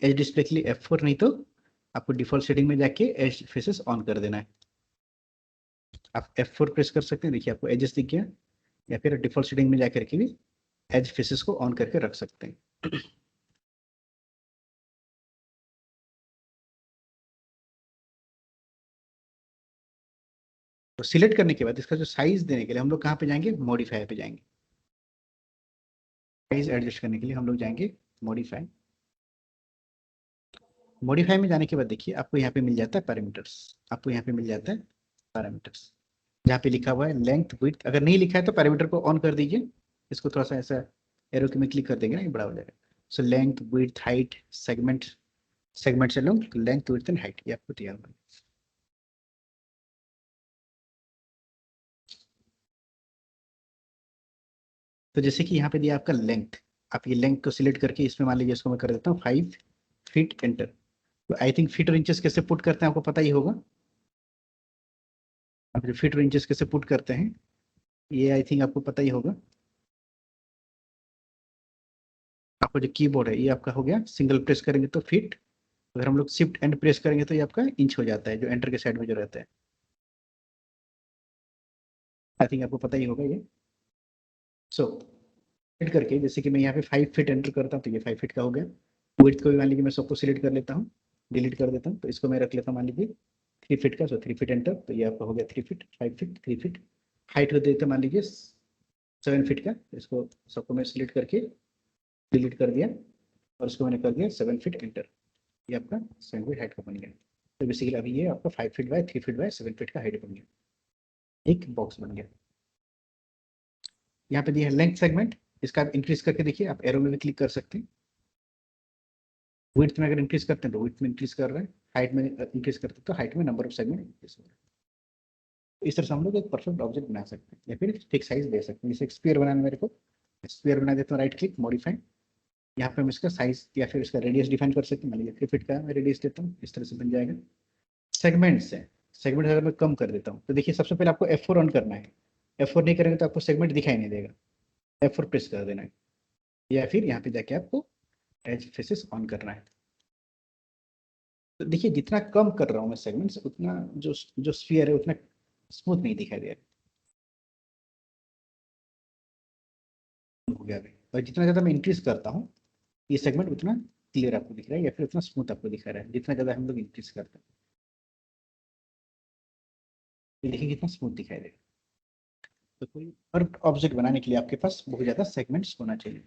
एज डिस्प्ले के लिए F4, नहीं तो आपको डिफॉल्ट सेटिंग में जाके एज फेसेस ऑन कर देना है। आप F4 प्रेस कर सकते हैं, देखिए आपको एजेस दिख गया, या फिर डिफॉल्ट सेटिंग में जाकर के भी एज फेसेस को ऑन करके रख सकते हैं। तो सिलेक्ट करने के बाद इसका जो साइज देने के लिए हम लोग कहाँ पे जाएंगे, मॉडिफाई पे जाएंगे। साइज एडजस्ट करने के लिए हम लोग जाएंगे मॉडिफाई। मॉडिफाई में जाने के बाद देखिए आपको यहाँ पे मिल जाता है पैरामीटर्स, आपको यहाँ पे मिल जाता है पैरामीटर्स, जहाँ पे लिखा हुआ है लेंथ विड्थ। अगर नहीं लिखा है तो पैरामीटर को ऑन कर दीजिए, इसको थोड़ा सा ऐसा एरो की में क्लिक कर देंगे ना, ये बड़ा हो जाएगा। So length width height segment, segment से लो लेंथ विड्थ एंड हाइट, ये आपको दिया हुआ है। तो जैसे कि यहाँ पे दिया आपका लेंथ, आप ये लेंथ को सिलेक्ट करके इसमें मान लीजिए इसको मैं कर देता हूँ 5 फीट, एंटर। तो आई थिंक फीट और इंचेस कैसे पुट करते हैं आपको पता ही होगा। आप जो फीट और इंचेस कैसे पुट करते हैं ये आई थिंक आपको पता ही होगा। आपका जो कीबोर्ड है ये आपका हो गया, सिंगल प्रेस करेंगे तो फीट, अगर हम लोग शिफ्ट एंड प्रेस करेंगे तो ये आपका इंच हो जाता है, जो एंटर के साइड में जो रहता है। आई थिंक आपको पता ही होगा ये। सो फिट करके जैसे कि मैं यहाँ पे 5 फीट एंटर करता हूँ तो ये 5 फीट का हो गया। विड्थ को भी मान लीजिए मैं सबको सिलेक्ट कर लेता हूँ, डिलीट कर देता हूँ, तो इसको मैं रख लेता हूँ मान लीजिए 3 फीट का। सो 3 फीट एंटर, तो ये आपका हो गया 3 फीट, 5 फीट, 3 फीट। हाइट को देते मान लीजिए 7 फीट का, इसको सबको मैं सिलेक्ट करके डिलीट कर दिया, और उसको मैंने कर दिया 7 फीट एंटर। ये आपका 7 फीट हाइट का बन गया। तो बेसिकली अभी ये आपका 5 feet by 3 feet by 7 feet का हाइट बन गया, एक बॉक्स बन गया। यहाँ पे दिया है लेंथ सेगमेंट, इसका आप इंक्रीज करके देखिए, आप एरो में भी क्लिक कर सकते हैं। विड्थ में अगर इंक्रीज करते हैं तो विड्थ में इंक्रीज कर रहे हैं, हाइट में इंक्रीज करते हैं तो हाइट में नंबर ऑफ सेगमेंट इंक्रीज हो रहा है। इस तरह से हम लोग एक परफेक्ट ऑब्जेक्ट बना सकते हैं, या फिर ठीक साइज दे सकते हैं। जैसे एक स्फीयर बनाना मेरे को, स्फीयर बना देता हूँ, राइट क्लिक मॉडिफाई, यहाँ पे हम इसका साइज या फिर इसका रेडियस डिफाइन कर सकते हैं। मान लीजिए 3 फीट का मैं रेडियस देता हूँ, इस तरह से बन जाएगा। सेगमेंट्स है, सेगमेंट अगर मैं कम कर देता हूँ तो देखिए सबसे पहले आपको F4 ऑन करना है, F4 नहीं करेंगे तो आपको सेगमेंट दिखाई नहीं देगा, F4 प्रेस कर देना है, या फिर यहाँ पे जाके आपको एज फेसेस ऑन करना है। तो देखिए जितना कम कर रहा हूँ मैं सेगमेंट्स, उतना जो जो स्फीयर है उतना स्मूथ नहीं दिखाई दे रहा हो गया अभी। और जितना ज़्यादा मैं इंक्रीज करता हूँ ये सेगमेंट उतना क्लियर आपको दिख रहा है, या फिर उतना स्मूथ आपको दिखा रहा है, जितना ज़्यादा हम लोग इंक्रीज करते हैं। ये देखिए कितना स्मूथ दिखाई देगा। तो कोई और ऑब्जेक्ट बनाने के लिए आपके पास बहुत ज़्यादा सेगमेंट्स होना चाहिए।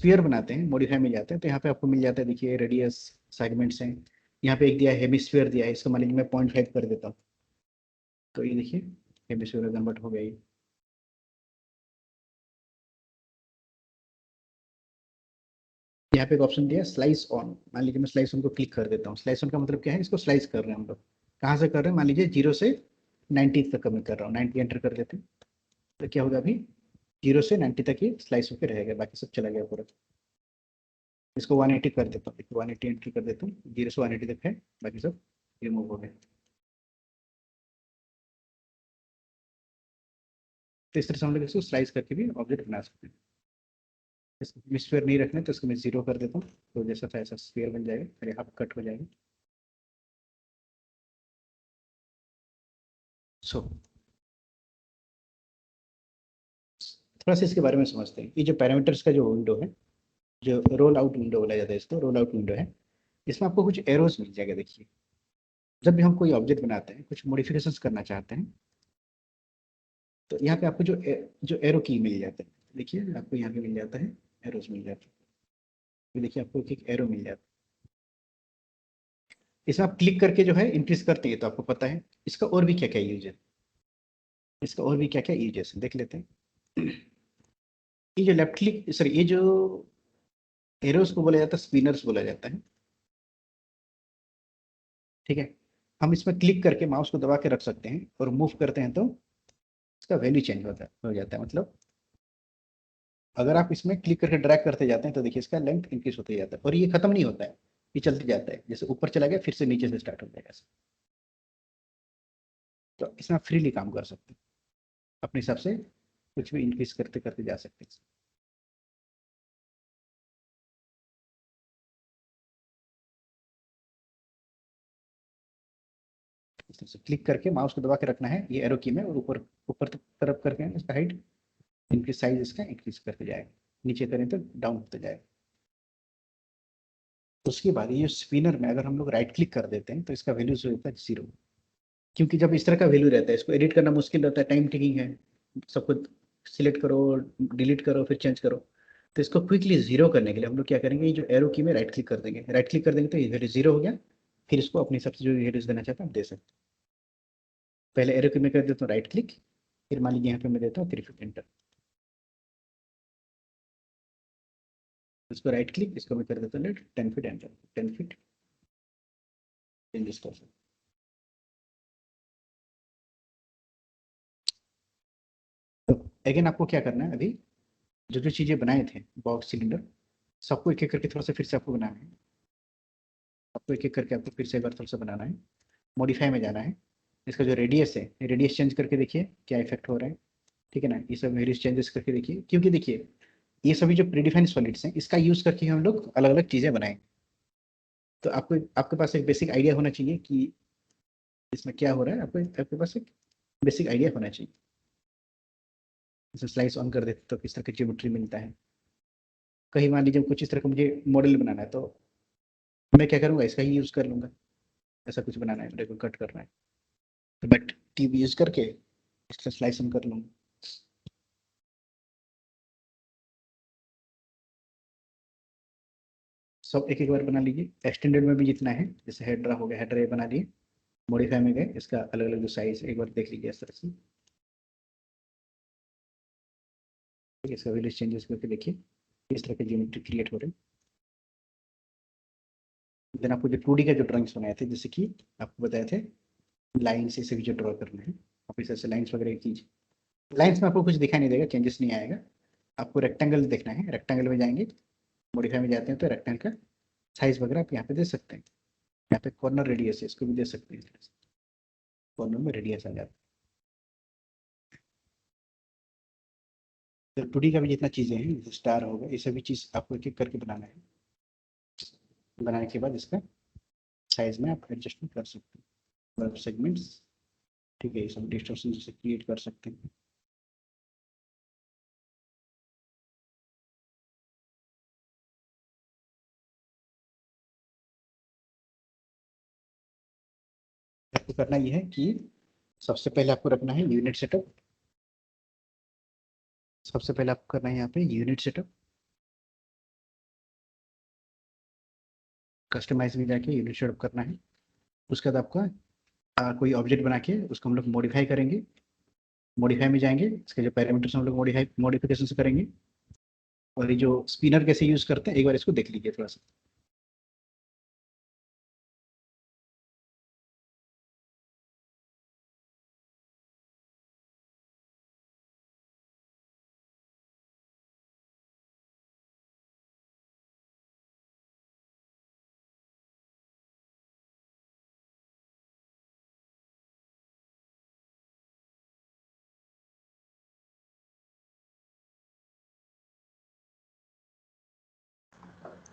स्फीयर बनाते हैं, मॉडिफाई में जाते हैं, तो यहाँ पे आपको मिल जाता है, देखिए रेडियस, सेगमेंट्स हैं, यहाँ पे एक दिया है हेमिस्फीयर दिया है, इसको मान लीजिए मैं 0.5 कर देता हूँ, तो ये देखिए हेमिस्फीयर में कन्वर्ट हो गया ये। यहाँ पे एक ऑप्शन दिया है स्लाइस ऑन, मान लीजिए मैं स्लाइस ऑन को क्लिक कर देता हूँ। स्लाइस ऑन का मतलब क्या है, इसको स्लाइस कर रहे हैं हम लोग। कहाँ से कर रहे हैं, मान लीजिए 0 से 90 तक मैं कर रहा हूँ, 90 एंटर कर देते हैं, तो क्या होगा अभी 0 से 90 तक ये स्लाइस होकर रहेगा, बाकी सब चला गया पूरा। इसको 180 कर देता हूँ, 180 एंट्री कर देता हूँ, 0 से 180 तक है, बाकी सब रिमूव हो गए। तो इस तरह से हम लोग इसको स्लाइस करके भी ऑब्जेक्ट बना सकते हैं। इसको स्फीयर नहीं रखना तो इसको मैं 0 कर देता हूँ, तो जैसा था ऐसा स्फीयर बन जाएगा, फिर यहाँ कट हो जाएगा। सो थोड़ा सा इसके बारे में समझते हैं। ये जो पैरामीटर्स का जो विंडो है, जो रोल आउट विंडो बोला जाता है इसको, रोल आउट विंडो है, इसमें आपको कुछ एरोज मिल जाएगा। देखिए जब भी हम कोई ऑब्जेक्ट बनाते हैं, कुछ मॉडिफिकेशंस करना चाहते हैं, तो यहाँ पे आपको जो एरो की मिल जाता है, देखिए आपको यहाँ पे मिल जाता है, एरोज मिल जाता है। ये देखिए आपको एक एरो मिल जाता है, इसमें आप क्लिक करके जो है इंक्रीज करते हैं, तो आपको पता है इसका और भी क्या क्या यूज है, इसका और भी क्या क्या यूज है देख लेते हैं। ये जो लेफ्ट क्लिक, सॉरी, ये जो एरोस को बोला जाता है स्पिनर्स बोला जाता है, ठीक है। हम इसमें क्लिक करके माउस को दबा के रख सकते हैं और मूव करते हैं तो इसका वैल्यू चेंज हो जाता है। मतलब अगर आप इसमें क्लिक करके ड्रैग करते जाते हैं तो देखिए इसका लेंथ इंक्रीज होते जाता है, और ये खत्म नहीं होता है, ये चलते जाता है, जैसे ऊपर चला गया फिर से नीचे से स्टार्ट हो जाएगा ऐसा। तो इसमें आप फ्रीली काम कर सकते हैं, अपने हिसाब से कुछ भी इंक्रीज करते करते जा सकते हैं। इस तरह से क्लिक करके माउस को दबा के रखना है ये एरो की में, और ऊपर ऊपर तरफ करके इसका हाइट इंक्रीज, साइज इसका इंक्रीज करते जाएगा, नीचे करें तो डाउन होते जाएगा। उसके बाद ये स्पिनर में अगर हम लोग राइट क्लिक कर देते हैं तो इसका वैल्यू जो होता है 0, क्योंकि जब इस तरह का वैल्यू रहता है इसको एडिट करना मुश्किल रहता है, टाइम टेकिंग है, सब कुछ सिलेक्ट करो, डिलीट करो, फिर चेंज करो। तो इसको क्विकली 0 करने के लिए हम लोग क्या करेंगे, ये जो एरो की में राइट क्लिक कर देंगे, राइट क्लिक कर देंगे तो ये वैल्यू 0 हो गया, फिर इसको अपने हिसाब से जो वैल्यूज देना चाहते हैं आप दे सकते हैं। पहले एरो की में कर देता हूँ राइट क्लिक, फिर मान लीजिए यहाँ पे मैं देता हूँ 3 फीट एंटर, इसको राइट क्लिक, इसको मैं कर देता हूँ 10 फीट एंटर, 10 फीट चेंजेस कर सकते। तो अगेन आपको क्या करना है, अभी जो जो चीज़ें बनाए थे बॉक्स सिलेंडर, सबको एक एक करके थोड़ा सा फिर से आपको बनाना है, आपको एक एक करके आपको फिर से एक बार थोड़ा सा बनाना है, मॉडिफाई में जाना है। इसका जो रेडियस है, रेडियस चेंज करके देखिए क्या इफेक्ट हो रहा है, ठीक है ना। ये सब वेरियस चेंजेस करके देखिए, क्योंकि देखिए ये सभी जो प्रीडिफाइंड सॉलिड्स हैं इसका यूज करके हम लोग अलग अलग चीज़ें बनाएंगे। तो आपको, आपके पास एक बेसिक आइडिया होना चाहिए कि इसमें क्या हो रहा है, आपको आपके पास एक बेसिक आइडिया होना चाहिए। जैसे स्लाइस ऑन कर देते तो किस तरह की ज्योमेट्री मिलता है, कहीं मान लीजिए कुछ इस तरह का मुझे मॉडल बनाना है, तो मैं क्या करूँगा, इसका ही यूज़ कर लूँगा। ऐसा कुछ बनाना है मेरे को, कट करना है, तो मैं टीवी यूज़ करके इसका स्लाइस ऑन कर लूँगा। सब एक एक बार बना लीजिए, एक्सटेंडेड में भी जितना है, जैसे हेड्रा हो गया, हेड्रा बना लिए, मॉडिफाई में गए, इसका अलग अलग जो साइज एक बार देख लीजिए इस तरह से, इसका वैल्यूज चेंजेस करके देखिए इस तरह के ज्योमेट्री क्रिएट हो रहे हैं। देन आपको जो 2D का जो ड्राइंग्स बनाए थे, जैसे कि आपको बताए थे लाइन से भी जो ड्रॉ करना है, आप इस तरह से लाइन्स वगैरह कीजिए। लाइन्स में आपको कुछ दिखाई नहीं देगा, चेंजेस नहीं आएगा। आपको रेक्टेंगल देखना है, रेक्टेंगल में जाएंगे, मॉडिफाई में जाते हैं तो रेक्टेंगल का साइज वगैरह आप यहाँ पे दे सकते हैं। यहाँ पे कॉर्नर रेडियस है, इसको भी दे सकते हैं, कॉर्नर में रेडियस आ जाता है। तो 2D का भी जितना चीज़ें हैं, जैसे स्टार होगा, ये सभी चीज़ आपको एक एक करके बनाना है। बनाने के बाद इसका साइज में आप एडजस्टमेंट कर सकते हैं, मतलब सेगमेंट्स, ठीक है, ये सब डिस्टॉर्शन जैसे क्रिएट कर सकते हैं। आपको करना ये है कि सबसे पहले आपको रखना है यूनिट सेटअप, सबसे पहले आपको करना है यहाँ पे यूनिट सेटअप। कस्टमाइज में जाके यूनिट सेटअप करना है। उसके बाद आपका कोई ऑब्जेक्ट बना के उसको हम लोग मॉडिफाई करेंगे। मॉडिफाई में जाएंगे, इसके जो पैरामीटर्स हम लोग मॉडिफिकेशन करेंगे। और ये जो स्पिनर कैसे यूज करते हैं एक बार इसको देख लीजिए थोड़ा सा।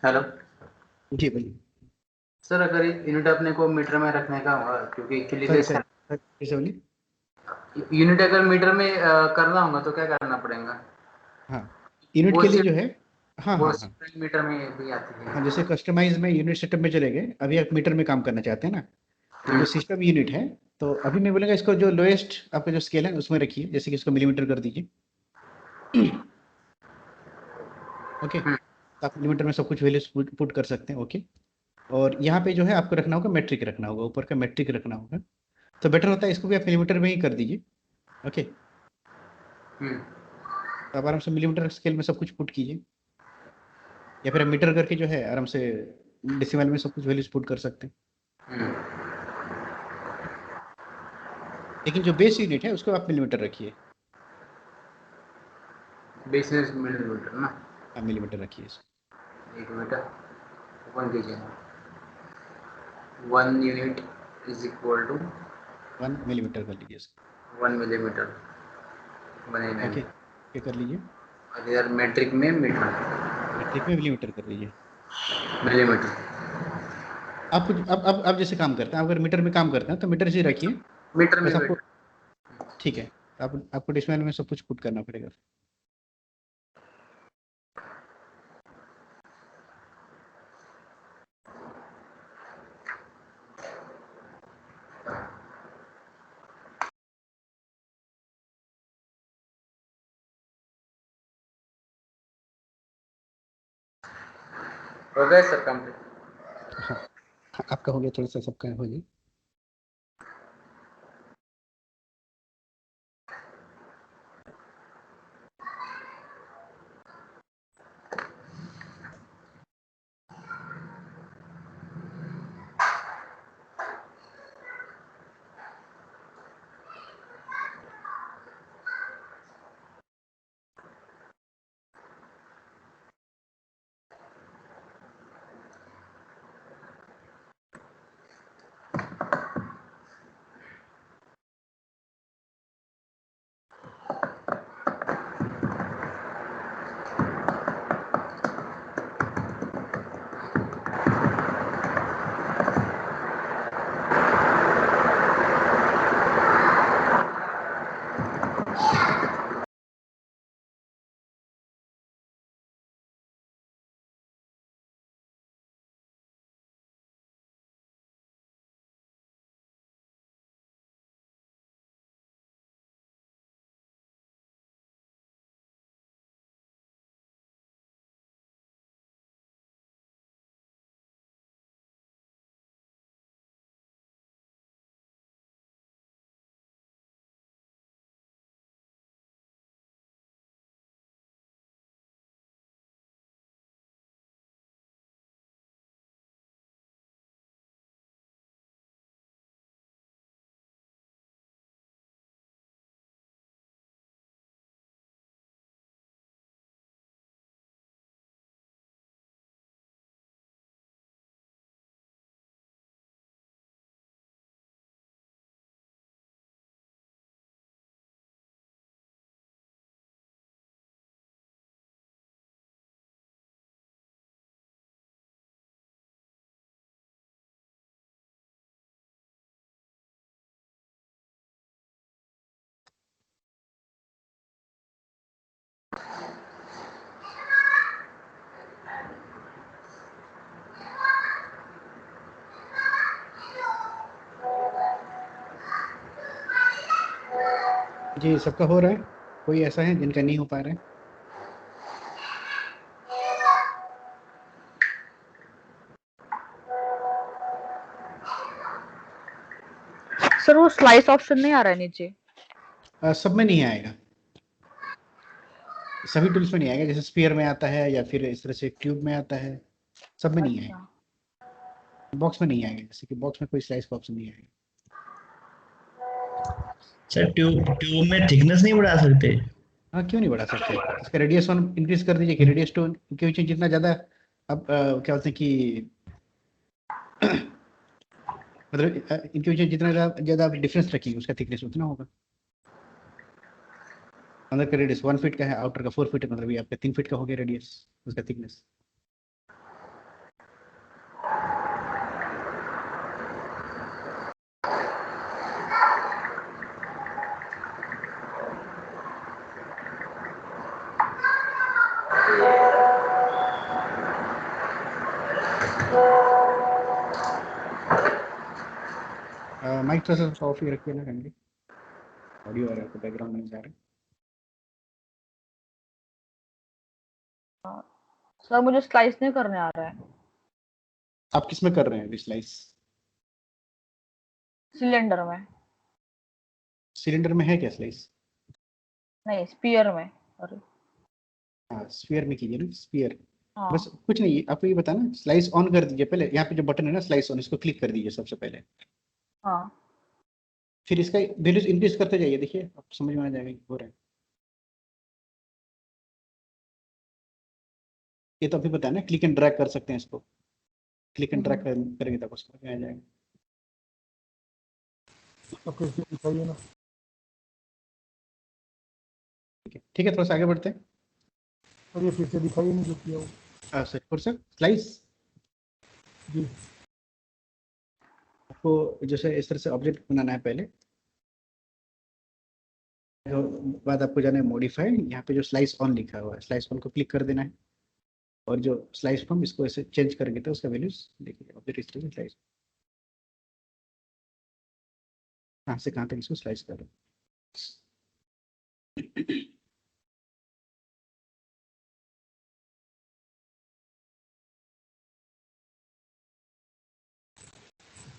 हेलो जी बोलिए। सर, अगर यूनिट अपने को मीटर में रखने का होगा, क्योंकि एक्चुअली सॉरी सर, कैसे बोलिए। यूनिट अगर मीटर में करना होगा तो क्या करना पड़ेगा? हाँ, यूनिट वो के लिए जो सिर्फ है, हाँ वो हाँ हाँ सिर्फ मीटर में भी आती हाँ, है। जैसे कस्टमाइज में यूनिट सेटअप में चले गए, अभी आप मीटर में काम करना चाहते हैं ना, तो जो सिस्टम यूनिट है, तो अभी मैं बोलूँगा इसको जो लोएस्ट आपका जो स्केल है उसमें रखिए, जैसे कि इसको मिलीमीटर कर दीजिए। ओके, हम्म, तो आप मिलीमीटर में सब कुछ वैल्यूज पुट कर सकते हैं। ओके, और यहाँ पे जो है आपको रखना होगा मेट्रिक, रखना होगा ऊपर का मेट्रिक रखना होगा, तो बेटर होता है इसको भी आप मिलीमीटर में ही कर दीजिए। ओके, हम्म, तो आप आराम से मिलीमीटर स्केल में सब कुछ पुट कीजिए, या फिर आप मीटर करके जो है आराम से डेसिमल में सब कुछ वैल्यूज पुट कर सकते हैं। हम्म। लेकिन जो बेस यूनिट है उसको आप मिलीमीटर रखिए। बेसिस मिलीमीटर ना? आप मिलीमीटर रखिए इसको। एक मिनट, ओपन कीजिए। 1 unit is equal to 1 millimetre कर लीजिए इसको। 1 मिलीमीटर बनेगा। ओके, ये कर लीजिए। और इधर मेट्रिक में मीटर, मेट्रिक में मिलीमीटर कर लीजिए। मिलीमीटर। आप कुछ अब जैसे काम करते हैं, आप अगर मीटर में काम करते हैं तो मीटर से ही रखिए। मीटर में बस आपको, मीटर। ठीक है, आप आपको डेसिमल में सब कुछ पुट करना पड़ेगा। हो गया सर कंप्लीट? हाँ, आपका हो गया, थोड़ा सा सबका हो गया। जी, सबका हो रहा है, कोई ऐसा है जिनका नहीं हो पा रहा है? सर वो स्लाइस ऑप्शन नहीं आ रहा है नीचे। सब में नहीं आएगा, सभी टूल्स में नहीं आएगा, जैसे स्फीयर में आता है या फिर इस तरह से ट्यूब में आता है, सब में नहीं आएगा। अच्छा बॉक्स में नहीं आएगा, जैसे कि बॉक्स में कोई स्लाइस का ऑप्शन नहीं आएगा। सर ट्यूब ट्यूब में थिकनेस नहीं बढ़ा सकते? हाँ, क्यों नहीं बढ़ा सकते, इसका रेडियस 1 इंक्रीज कर दीजिए कि रेडियस 2 के बीच में जितना ज़्यादा अब क्या बोलते हैं कि मतलब इनके बीच में जितना ज़्यादा आप डिफरेंस रखेंगे उसका थिकनेस उतना होगा। अंदर का रेडियस 1 फीट का है, आउटर का 4 फीट है, मतलब ये आपका 3 फीट का हो गया रेडियस, उसका थिकनेस। माइक थोड़ा सा ऑफ ही रखिए ना, कहेंगे ऑडियो आ रहा है आपको बैकग्राउंड में जा रहा है। सर मुझे स्लाइस नहीं करने आ रहा है। आप किस में कर रहे हैं अभी स्लाइस? सिलेंडर में। सिलेंडर में है क्या स्लाइस? नहीं स्पीयर में। अरे हाँ, स्फीयर में कीजिए ना, स्फीयर। हाँ बस कुछ नहीं, आपको ये बताना, स्लाइस ऑन कर दीजिए पहले, यहाँ पे जो बटन है ना स्लाइस ऑन, इसको क्लिक कर दीजिए सबसे पहले। हाँ फिर इसका वैल्यूज इंक्रीज करते जाइए, देखिए आपको समझ में आ जाएगा कि हो रहा है। ये तो अभी बताया ना, क्लिक एंड ड्रैग कर सकते हैं इसको, क्लिक एंड ड्रैग करेंगे तब उसको समझ में आ जाएगा। तो फिर से दिखाइए ना। ठीक है, थोड़ा सा आगे बढ़ते हैं। सर ये फिर से दिखाइए नहीं जो किया वो। सर और सर स्लाइस जी आपको जैसे इस तरह से ऑब्जेक्ट बनाना है पहले, तो बाद आपको जाना है मॉडिफाई, यहाँ पे जो स्लाइस ऑन लिखा हुआ है स्लाइस ऑन को क्लिक कर देना है, और जो स्लाइस फ्रॉम इसको ऐसे चेंज करेंगे तो उसका वैल्यूज देखिए, ऑब्जेक्ट इस तरह से स्लाइस कहाँ से कहाँ तक इसको स्लाइस कर रहे हैं।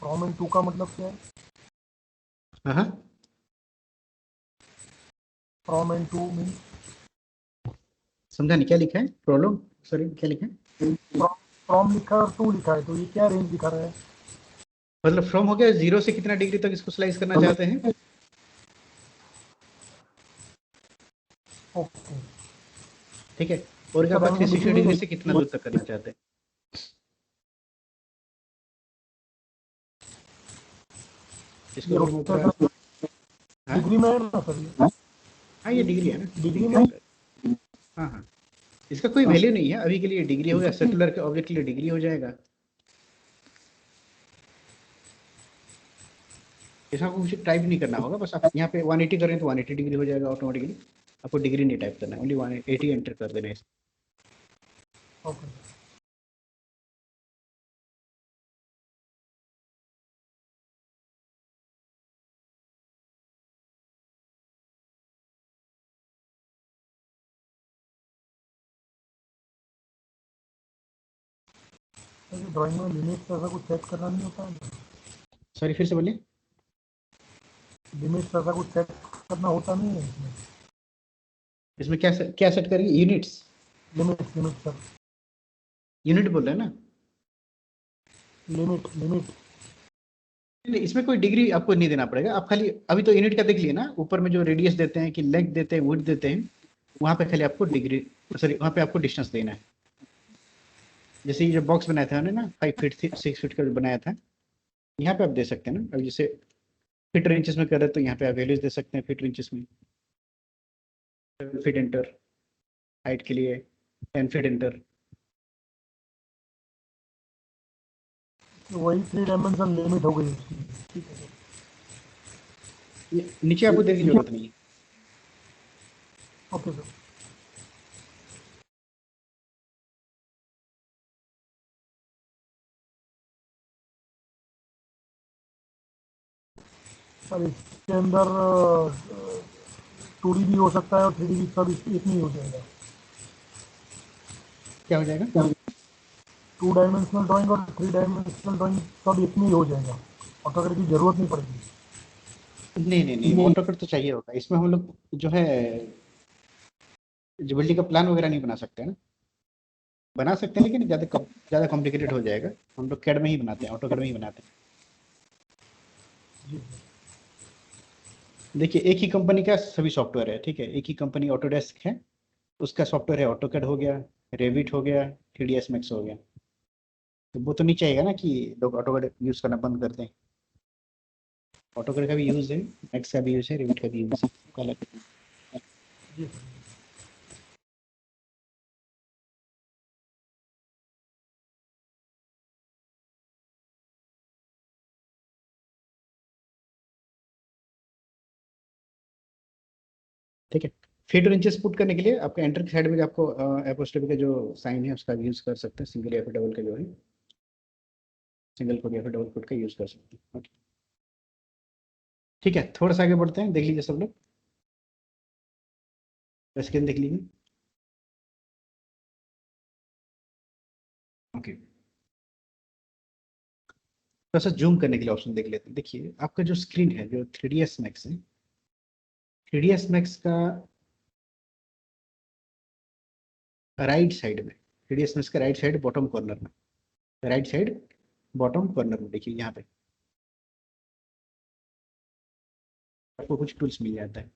फ्रॉम एंड टू का मतलब क्या है? हाँ हाँ, फ्रॉम एंड टू मीन समझा नहीं, क्या लिखा है प्रोलॉग, सॉरी क्या लिखा है? फ्रॉम लिखा है और टू लिखा है, तो ये क्या रेंज दिखा रहा है? मतलब फ्रॉम हो गया 0 से कितना डिग्री तक इसको स्लाइस करना चाहते हैं। ओके ठीक है, और इसका आपका dimension 360 दिख डिग्री रही से कितना दूर तक करना चाहते हैं। इसको ये अगर मैं थोड़ा, हाँ डिग्री में है ना सर ये? हाँ, ये डिग्री है ना, डिग्री डिग्री में? है। हाँ हाँ, इसका कोई वैल्यू नहीं है अभी के लिए, डिग्री हो गया, सर्कुलर के ऑब्जेक्ट के लिए डिग्री हो जाएगा। इसका कुछ टाइप नहीं करना होगा, बस आप यहाँ पे 180 करें तो 180 डिग्री हो जाएगा ऑटोमेटिकली, आपको डिग्री नहीं टाइप करना है, ओनली 180 एंटर कर देना है। ओके ड्राइंग में लिमिट्स ऐसा कुछ सेट करना नहीं होता है? सॉरी फिर से बोलिए। लिमिट्स ऐसा कुछ सेट करना होता नहीं है इसमें? इसमें क्या सेट करेंगे, units? Limit limit sir, unit बोल रहे हैं ना? लिमिट लिमिट नहीं, इसमें कोई डिग्री आपको नहीं देना पड़ेगा, आप खाली अभी तो यूनिट का देख लिए ना, ऊपर में जो रेडियस देते हैं कि लेंथ देते हैं, विड्थ देते हैं, वहाँ पे खाली आपको डिग्री, सॉरी वहाँ पे आपको डिस्टेंस देना है। जैसे ये जो बॉक्स बनाया था हमने ना 5 फीट 6 फीट का जो बनाया था, यहाँ पे आप दे सकते हैं ना। अब जैसे फीट इंचेस में कर रहे तो यहाँ पे आप वैल्यूज दे सकते हैं फीट इंचेस में, फीट एंटर, हाइट के लिए 10 फीट एंटर। तो वही 3 डायमेंशन लिमिट हो गई उसकी। ठीक है सर, नीचे आपको देने की जरूरत नहीं है। Okay sir. सर इसके अंदर 2D भी हो सकता है और 3D भी, सब एक नहीं हो जाएगा? क्या हो जाएगा? 2 डायमेंशनल ड्राइंग और 3 डायमेंशनल ड्राइंग सब एक में ही हो जाएगा, ऑटोकैड की जरूरत नहीं पड़ेगी? नहीं नहीं नहीं, ऑटोकैड तो चाहिए होगा इसमें। हम लोग जो है जो बिल्डिंग का प्लान वगैरह नहीं बना सकते हैं ना। बना सकते हैं लेकिन ज़्यादा कॉम्प्लिकेटेड हो जाएगा। हम लोग कैड में ही बनाते हैं, ऑटोकैड में ही बनाते हैं। देखिए एक ही कंपनी का सभी सॉफ्टवेयर है, ठीक है। एक ही कंपनी ऑटोडेस्क है, उसका सॉफ्टवेयर है ऑटोकैड हो गया, रेविट हो गया, 3ds मैक्स हो गया। तो वो तो नहीं चाहेगा ना कि लोग ऑटोकैड यूज़ करना बंद कर दें। ऑटोकैड का भी यूज़ है, मैक्स का भी यूज़ है, रेविट का भी यूज़ है, अलग। जी सर। ठीक है। फीट और इंचेस पुट करने के लिए आपका एंटर की साइड में जो आपको एपोस्ट्रोफी का जो साइन है उसका यूज़ कर सकते हैं। सिंगल या फिर डबल का जो है, सिंगल कोट या फिर डबल कोट का यूज़ कर सकते हैं। ओके, ठीक है। थोड़ा सा आगे बढ़ते हैं, देख लीजिए सब लोग, स्क्रीन देख लीजिए। ओके, थोड़ा सा जूम करने के लिए ऑप्शन देख लेते हैं। देखिए आपका जो स्क्रीन है, जो 3ds मैक्स है, 3ds मैक्स का राइट साइड में, 3ds मैक्स का राइट साइड बॉटम कॉर्नर में, राइट साइड बॉटम कॉर्नर में देखिए यहाँ पे आपको कुछ टूल्स मिल जाता है।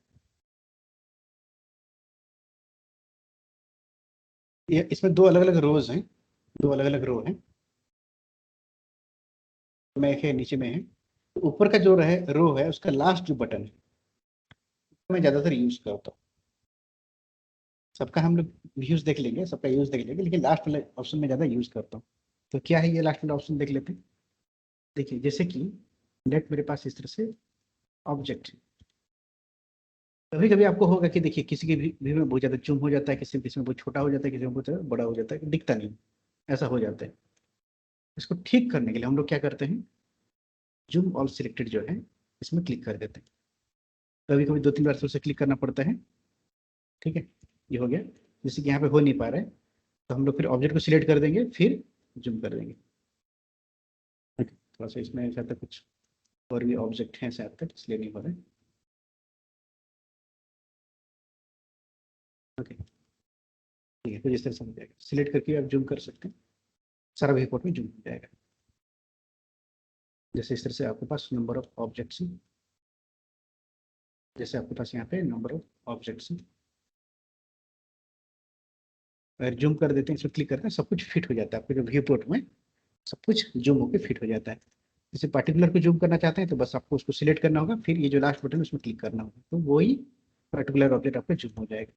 ये इसमें दो अलग अलग रोज हैं, दो अलग अलग रो हैं, में एक है नीचे में है। तो ऊपर का जो रहे रो है उसका लास्ट जो बटन है मैं ज़्यादातर यूज करता हूँ। सबका हम लोग यूज देख लेंगे, सबका यूज देख लेंगे, लेकिन लास्ट वाले ऑप्शन में ज़्यादा यूज करता हूँ। तो क्या है ये लास्ट वाला ऑप्शन, देख लेते हैं। देखिए जैसे कि नेट मेरे पास इस तरह से ऑब्जेक्ट है। कभी कभी आपको होगा कि देखिए किसी की व्यू में बहुत ज़्यादा जूम हो जाता है, किसी में बहुत छोटा हो जाता है, किसी में बहुत ज़्यादा बड़ा हो जाता है, दिखता नहीं, ऐसा हो जाता है। इसको ठीक करने के लिए हम लोग क्या करते हैं, जूम ऑल सिलेक्टेड जो है इसमें क्लिक कर देते हैं। कभी कभी 2-3 बार फिर से क्लिक करना पड़ता है। ठीक है, ये हो गया। जैसे कि यहाँ पे हो नहीं पा रहा है तो हम लोग फिर ऑब्जेक्ट को सिलेक्ट कर देंगे, फिर जूम कर देंगे। ठीक है, थोड़ा सा इसमें ऐसा था कुछ और भी ऑब्जेक्ट हैं शायद तक, इसलिए नहीं हो रहा है। ओके, ठीक है, तो इस तरह से हो जाएगा। सिलेक्ट करके आप जूम कर सकते हैं, सारा रिपोर्ट में जूम हो जाएगा। जैसे इस तरह से आपके पास नंबर ऑफ ऑब्जेक्ट्स हैं, जैसे आपके पास यहाँ पे नंबर ऑफ ऑब्जेक्ट्स हैं, अगर जूम कर देते हैं, इसमें क्लिक करते हैं, सब कुछ फिट हो जाता है आपके जो व्यू पोर्ट में, सब कुछ जूम होकर फिट हो जाता है। जैसे पार्टिकुलर को जूम करना चाहते हैं तो बस आपको उसको सिलेक्ट करना होगा, फिर ये जो लास्ट बटन है उसमें क्लिक करना होगा, तो वही पर्टिकुलर ऑब्जेक्ट आपका जूम हो जाएगा।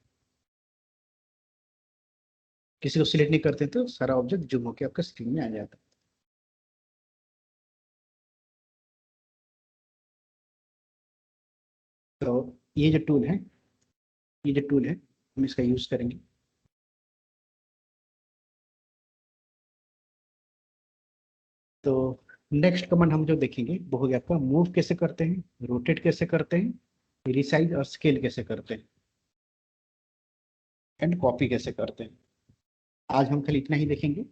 किसी को सिलेक्ट नहीं करते तो सारा ऑब्जेक्ट जूम होकर आपका स्क्रीन में आ जाता है। तो ये जो टूल है, ये जो टूल है हम इसका यूज करेंगे। तो नेक्स्ट कमांड हम जो देखेंगे वो हो गया आपका मूव कैसे करते हैं, रोटेट कैसे करते हैं, रिसाइज और स्केल कैसे करते हैं, एंड कॉपी कैसे करते हैं। आज हम खाली इतना ही देखेंगे।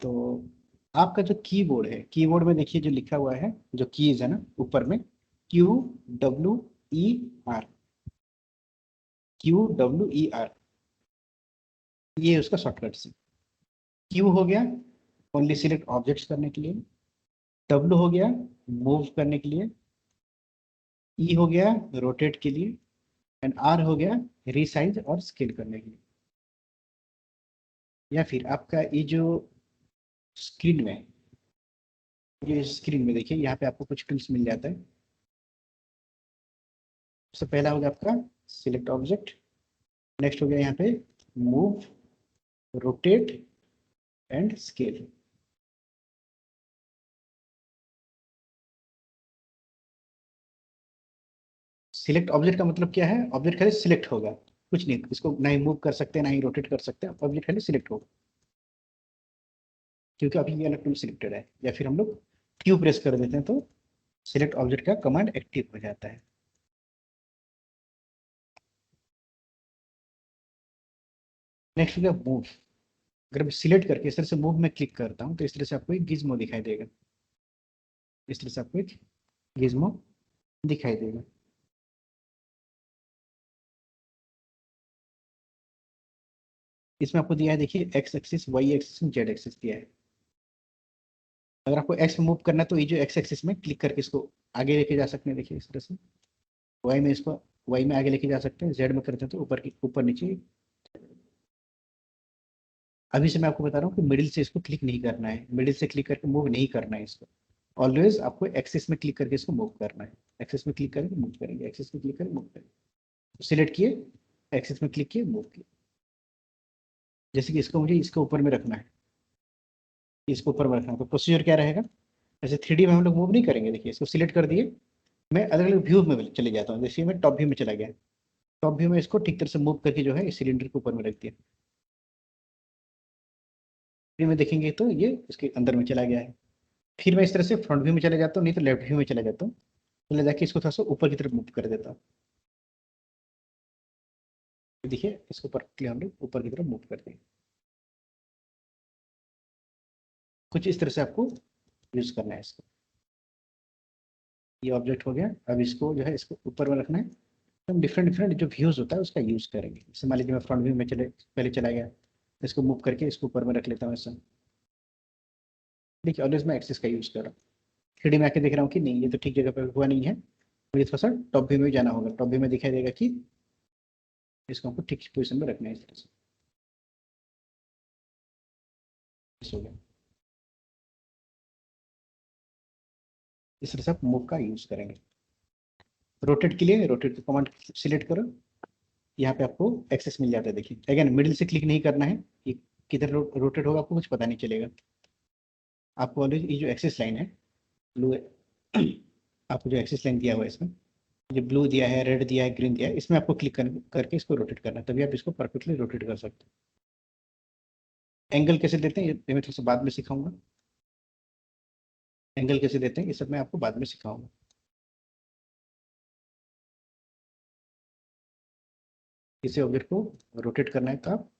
तो आपका जो कीबोर्ड है, कीबोर्ड में देखिए जो लिखा हुआ है, जो कीज है ना ऊपर में, QWER, QWER, ये उसका शॉर्टकट से। क्यू हो गया ओनली सिलेक्ट ऑब्जेक्ट्स करने के लिए, डब्ल्यू हो गया मूव करने के लिए, ई हो गया रोटेट के लिए, एंड आर हो गया रिसाइज और स्केल करने के लिए। या फिर आपका ये जो स्क्रीन में, ये स्क्रीन में देखिए यहाँ पे आपको कुछ टूल्स मिल जाता है। सबसे पहला होगा आपका सिलेक्ट ऑब्जेक्ट, नेक्स्ट हो गया यहाँ पे move, rotate and scale. Select object का मतलब क्या है, ऑब्जेक्ट खाली सिलेक्ट होगा, कुछ नहीं, इसको ना ही मूव कर सकते हैं ना ही रोटेट कर सकते हैं, ऑब्जेक्ट खाली सिलेक्ट होगा क्योंकि अभी ये अलग टूल सिलेक्टेड है। या फिर हम लोग क्यू प्रेस कर देते हैं तो सिलेक्ट ऑब्जेक्ट का कमांड एक्टिव हो जाता है। नेक्स्ट हो गया मूव। अगर मैं सिलेक्ट करके इस तरह से मूव में क्लिक करता हूँ तो इस तरह से आपको एक गिज्मो दिखाई देगा। इस तरह से आपको एक गिज्मो दिखाई देगा। इसमें आपको दिया है देखिए X axis, Y axis, Z axis दिया है। अगर आपको एक्स में मूव करना है तो ये जो एक्स एक्सिस में क्लिक करके इसको आगे लेके जा सकते हैं, देखिए इस तरह से। वाई में इसको वाई में आगे लेके जा सकते हैं, जेड में करते हैं तो ऊपर की ऊपर नीचे। अभी से मैं आपको बता रहा हूँ कि मिडिल से इसको क्लिक नहीं करना है, मिडिल से क्लिक करके मूव नहीं करना है इसको। ऑलवेज आपको एक्सिस में क्लिक करके इसको मूव करना है। एक्सिस में क्लिक करके मूव करेंगे, एक्सिस में क्लिक करके मूव करेंगे। सिलेक्ट किए, एक्सिस में क्लिक किए, मूव किए। जैसे कि इसको मुझे इसके ऊपर में रखना है, इसको ऊपर में रखना है, तो प्रोसीजर क्या रहेगा? जैसे 3D में हम लोग मूव नहीं करेंगे, देखिए इसको सिलेक्ट कर दिए, मैं अलग अलग व्यू में चले जाता हूँ। जैसे मैं टॉप व्यू में चला गया, टॉप व्यू में इसको ठीक तरह से मूव करके जो है इस सिलेंडर के ऊपर में रख दिया। फिर में देखेंगे तो ये इसके अंदर में चला गया है। फिर मैं इस तरह से फ्रंट व्यू में चला जाता हूँ, नहीं तो लेफ्ट व्यू में चला जाता हूँ, तो ले जाके इसको थोड़ा सा ऊपर की तरफ मूव कर देता हूँ। देखिए इसको परफेक्टली हम लोग ऊपर की तरफ मूव कर देंगे। कुछ इस तरह से आपको यूज करना है इसको। ये ऑब्जेक्ट हो गया, अब इसको जो है इसको ऊपर में रखना है। तो हम डिफरेंट डिफरेंट जो व्यूज होता है उसका यूज करेंगे। जैसे मान लीजिए मैं फ्रंट व्यू में पहले चला गया, इसको मूव करके इसको ऊपर में रख लेता हूँ ऐसा। देखिए ऑलवेज मैं एक्सिस का यूज कर रहा हूँ। 3D में आके देख रहा हूँ कि नहीं ये तो ठीक जगह पर हुआ नहीं है, मुझे थोड़ा सा टॉप व्यू में जाना होगा। टॉप व्यू में दिखाई देगा कि इसको हमको ठीक पोजिशन में रखना है इस तरह से। हो गया, इस तरह से आप मूव का यूज करेंगे। रोटेट के लिए रोटेट का कमांड सिलेक्ट करो, यहाँ पे आपको एक्सेस मिल जाता है। देखिए अगेन मिडिल से क्लिक नहीं करना है, कि किधर रोटेट होगा आपको कुछ पता नहीं चलेगा। आपको ऑलरेडी ये जो एक्सेस लाइन है ब्लू, आपको जो एक्सेस लाइन दिया हुआ है इसमें जो ब्लू दिया है, रेड दिया है, ग्रीन दिया है, इसमें आपको क्लिक करके इसको रोटेट करना है, तभी आप इसको परफेक्टली रोटेट कर सकते हैं। एंगल कैसे देते हैं ये मैं थोड़ा सा बाद में सिखाऊंगा। एंगल कैसे देते हैं ये सब मैं आपको बाद में सिखाऊंगा। इसे ऑब्जेक्ट को रोटेट करना है तो आप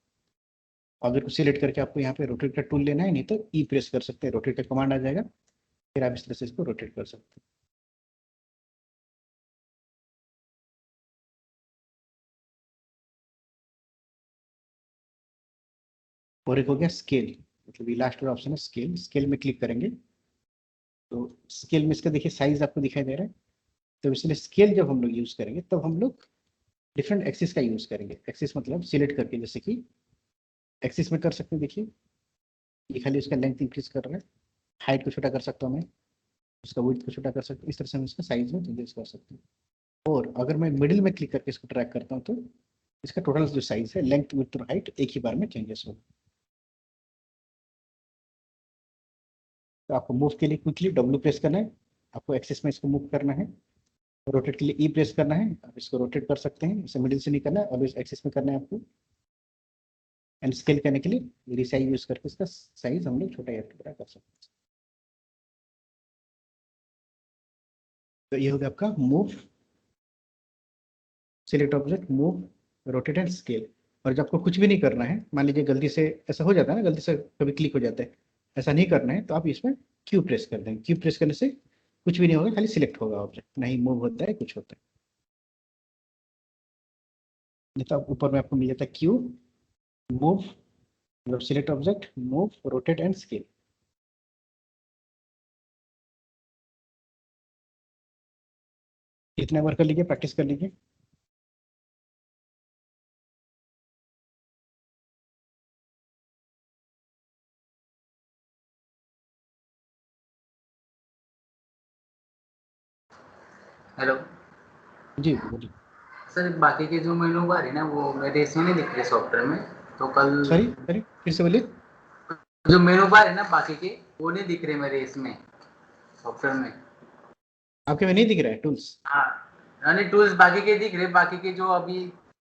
ऑब्जेक्ट को सिलेक्ट करके आपको यहाँ पे रोटेट का टूल लेना है, नहीं तो ई प्रेस कर सकते हैं, रोटेट का कमांड आ जाएगा, फिर आप इस तरह से इसको रोटेट कर सकते हैं। और एक हो गया स्केल, मतलब ये लास्ट वाला ऑप्शन है स्केल। स्केल में क्लिक करेंगे तो स्केल में इसका देखिए साइज आपको दिखाई दे रहा है। तो इसलिए स्केल जब हम लोग यूज करेंगे तब हम लोग डिफरेंट एक्सिस का यूज करेंगे। एक्सिस मतलब सिलेक्ट करके, जैसे कि एक्सिस में कर सकते हैं, देखिए ये खाली उसका लेंथ इंक्रीज कर रहा है, हाइट को छोटा कर सकता हूँ मैं, उसका विड्थ को छोटा कर सकते हैं। इस तरह से हम इसका साइज में चेंजेस कर सकते हैं। और अगर मैं मिडिल में क्लिक करके इसको ट्रैक करता हूँ तो इसका टोटल जो साइज है, लेंथ, विड्थ और हाइट एक ही बार में चेंजेस होगा। तो आपको मूव के लिए क्विकली डब्ल्यू प्रेस करना है, आपको एक्सेस में इसको मूव करना है। रोटेट के लिए ई प्रेस करना है, आप इसको रोटेट कर सकते हैं, इसे मिडिल से नहीं करना है, और इस एक्सेस में करना है आपको। एंड स्केल करने के लिए रिसाइज यूज करके इसका साइज हम लोग छोटा या बड़ा कर सकते हैं। तो ये हो गया आपका move, select object, move, rotate and scale. और जब आपको कुछ भी नहीं करना है, मान लीजिए गलती से ऐसा हो जाता है ना, गलती से कभी क्लिक हो जाता है, ऐसा नहीं करना है तो आप इसमें क्यू प्रेस कर देंगे। क्यू प्रेस करने से कुछ भी नहीं होगा, खाली सिलेक्ट होगा ऑब्जेक्ट, नहीं मूव होता है कुछ होता है। नहीं तो ऊपर में आपको मिल जाता है क्यू, मूव, मतलब select object, move, rotate and scale. इतना बार कर लीजिए, प्रैक्टिस कर लीजिए। हेलो जी बोलिए। सर, बाकी के जो मेनू बार है ना वो मेरे इसमें नहीं दिख रहे सॉफ्टवेयर में, तो कल सॉरी सॉरी फिर से बोलिए। जो मेनू बार है ना बाकी के वो नहीं दिख रहे मेरे इसमें सॉफ्टवेयर में। आपके में नहीं दिख रहा है टूल्स? हाँ, यानी टूल्स बाकी के दिख रहे, बाकी के जो अभी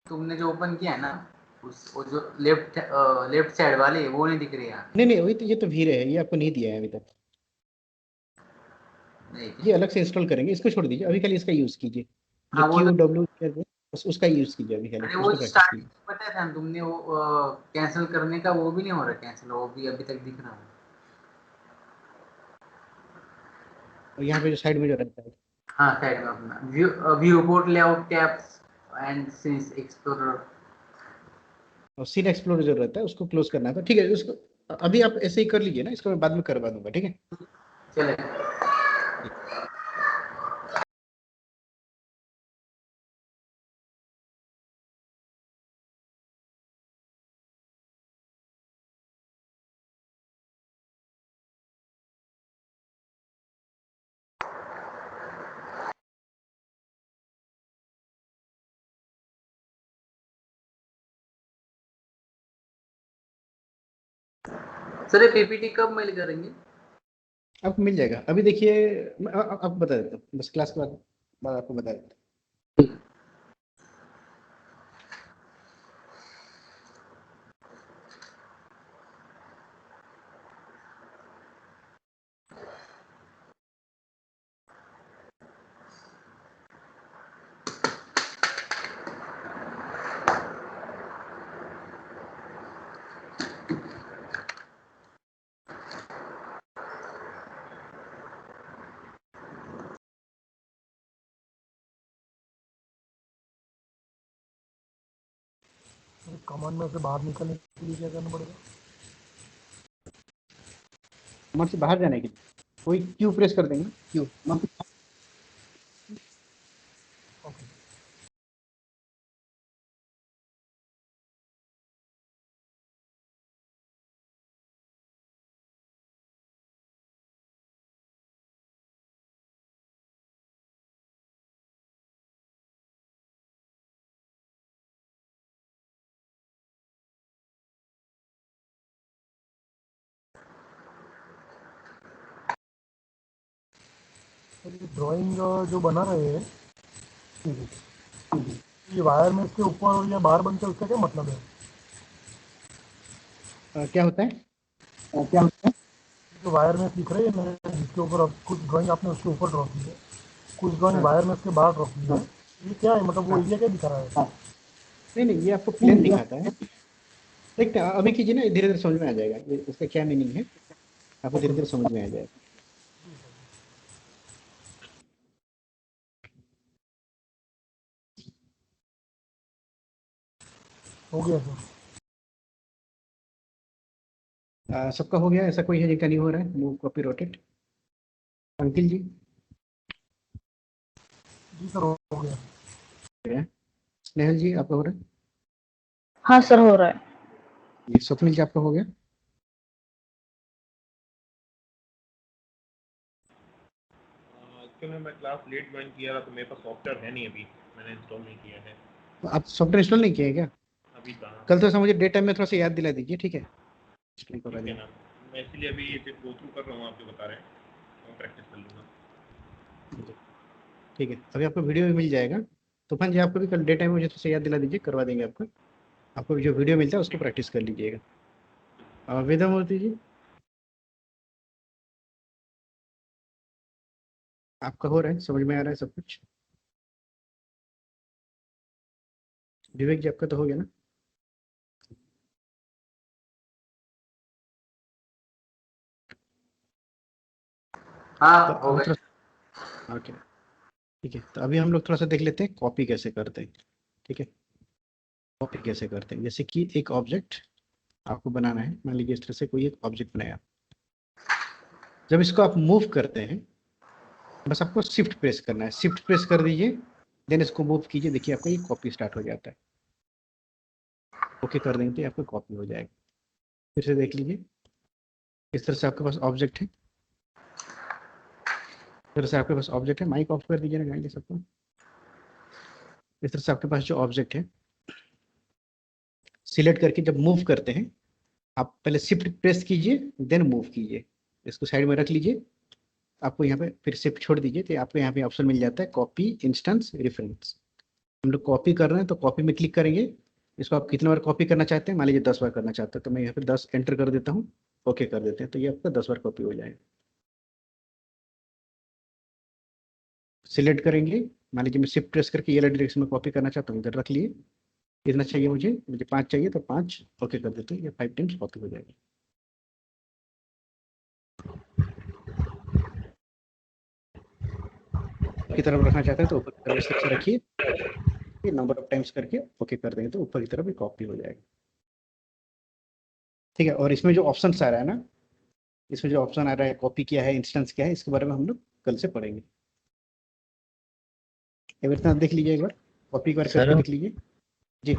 तुमने जो ओपन किया है ना वो जो लेफ्ट साइड वाले वो नहीं दिख रहे यहाँ नहीं नहीं, वही तो, ये तो भीड़ है, ये आपको नहीं दिया है अभी तक। नहीं। ये अलग से इंस्टॉल करेंगे, इसको छोड़ दीजिए, अभी खाली इसका यूज कीजिए। जो हाँ वो क्यू जो, डब्ल्यू बस उसका यूज कीजिए अभी खाली, अरे वो उसको प्रैक्टिस स्टार्टिंग कीजिए। में बताया था ना तुमने, वो कैंसिल करने का वो भी नहीं हो रहा कैंसिल, वो भी अभी तक दिख रहा है। और यहाँ पे जो साइड में जो रहता है, हाँ साइड में अपना view port layout tabs and scenes explorer. और सीन एक्सप्लोरर जो रहता है उसको क्लोज करना था। ठीक है, उसको अभी आप ऐसे ही कर लीजिए ना, इसको मैं बाद में करवा दूंगा। ठीक है, चलेगा। सर ये पीपीटी कब मेल करेंगे? आपको मिल जाएगा। अभी देखिए आपको बता देता हूँ, बस क्लास के बाद आपको बता देता हूँ। कमांड में से बाहर निकलने के लिए क्या करना पड़ेगा? कमांड से बाहर जाने के लिए कोई क्यू प्रेस कर देंगे, क्यू। ओके। तो ये ड्राइंग जो बना रहे हैं, ये वायर में इसके ऊपर और या बाहर बनते हैं, उसका क्या मतलब है? क्या होता है? जो वायर में दिख रहे हैं ना, जिसके ऊपर कुछ ड्राइंग आपने उसके ऊपर ड्रॉ की है, कुछ ड्राइंग हाँ, वायर में उसके बाहर ड्रॉ की है, ये क्या है? मतलब वो हाँ। एरिया क्या दिखा रहा है? नहीं नहीं, ये आपको प्लेन दिखाता है। देखते हैं अभी कीजिए ना, धीरे धीरे समझ में आ जाएगा ये इसका क्या मीनिंग है, आपको धीरे धीरे समझ में आ जाएगा। हो गया सर। सबका हो गया? ऐसा कोई है जिनका नहीं हो रहा है? Move copy rotate. अंकिल जी जी सर, हो गया। है? स्नेहल जी आपका हो रहा है? हाँ सर, हो रहा है। ये स्वप्निल जी आपका हो गया? एक्चुअली मैं क्लास लेट ज्वाइन किया था तो मेरे पास सॉफ्टवेयर है नहीं, अभी मैंने इंस्टॉल नहीं किया है। तो आप सॉफ्टवेयर इंस्टॉल नहीं किए क्या? अभी कहाँ? कल तो मुझे डे टाइम में थोड़ा सा याद दिला दीजिए। ठीक है, इंस्टॉल करवा ठीक है देंगे। ना, मैं इसलिए अभी ये गो थ्रू कर रहा हूँ, आप जो बता रहे हैं तो मैं प्रैक्टिस कर लूँगा। ठीक है, अभी आपको वीडियो भी मिल जाएगा। तूफान जी आपको भी कल डे टाइम में मुझे थोड़ा सा याद दिला दीजिए, करवा देंगे आपको। आपको जो वीडियो मिलता है उसको प्रैक्टिस कर लीजिएगा। वेदामूर्ति जी आपका हो रहा है, समझ में आ रहा है सब कुछ? विवेक जी आपका तो हो गया ना? हाँ तो हो अभी गए। थोड़ा ओके, ठीक है। तो अभी हम लोग थोड़ा सा देख लेते हैं कॉपी कैसे करते हैं। ठीक है, कॉपी कैसे करते हैं। जैसे कि एक ऑब्जेक्ट आपको बनाना है, मान लीजिए इस तरह से कोई एक ऑब्जेक्ट बनाया। जब इसको आप मूव करते हैं, बस आपको शिफ्ट प्रेस करना है, शिफ्ट प्रेस कर दीजिए, देन इसको मूव कीजिए। देखिए आपका ये कॉपी स्टार्ट हो जाता है। ओके कर देंगे तो आपका कॉपी हो जाएगा। फिर से देख लीजिए, इस तरह से आपके पास ऑब्जेक्ट है, इस तरह से आपके पास ऑब्जेक्ट है। माइक ऑफ कर दीजिए ना गाइस सबको। इस तरह से आपके पास जो ऑब्जेक्ट है, सिलेक्ट करके जब मूव करते हैं, आप पहले शिफ्ट प्रेस कीजिए, देन मूव कीजिए। इसको साइड में रख लीजिए। आपको यहाँ पे फिर शिफ्ट छोड़ दीजिए तो आपको यहाँ पे ऑप्शन मिल जाता है कॉपी इंस्टेंस रेफरेंस। हम लोग कॉपी कर रहे हैं तो कॉपी में क्लिक करेंगे। इसको आप कितने बार कॉपी करना चाहते हैं? मान लीजिए 10 बार करना चाहते हैं तो मैं यहाँ पे 10 एंटर कर देता हूँ, ओके कर देते हैं, तो ये आपका 10 बार कॉपी हो जाएगा। सिलेक्ट करेंगे, मान लीजिए मैं शिफ्ट प्रेस करके ये डायरेक्शन में कॉपी करना चाहता हूँ, इधर रख लिए। कितना चाहिए मुझे? मुझे 5 चाहिए तो 5 ओके कर देते हैं, ये 5 टाइम्स कॉपी हो जाएगा। की तरफ रखना चाहते हैं तो ऊपर की तरफ इस तरह से रखिए, नंबर ऑफ टाइम्स करके ओके कर देंगे तो ऊपर की तरफ भी कॉपी हो जाएगा। ठीक है, और इसमें जो ऑप्शन आ रहा है ना, इसमें जो ऑप्शन आ रहा है कॉपी क्या है, इंस्टेंस क्या है, इसके बारे में हम लोग कल से पढ़ेंगे। एवरीथिंग देख लीजिए एक बार, कॉपी करके सर देख लीजिए जी।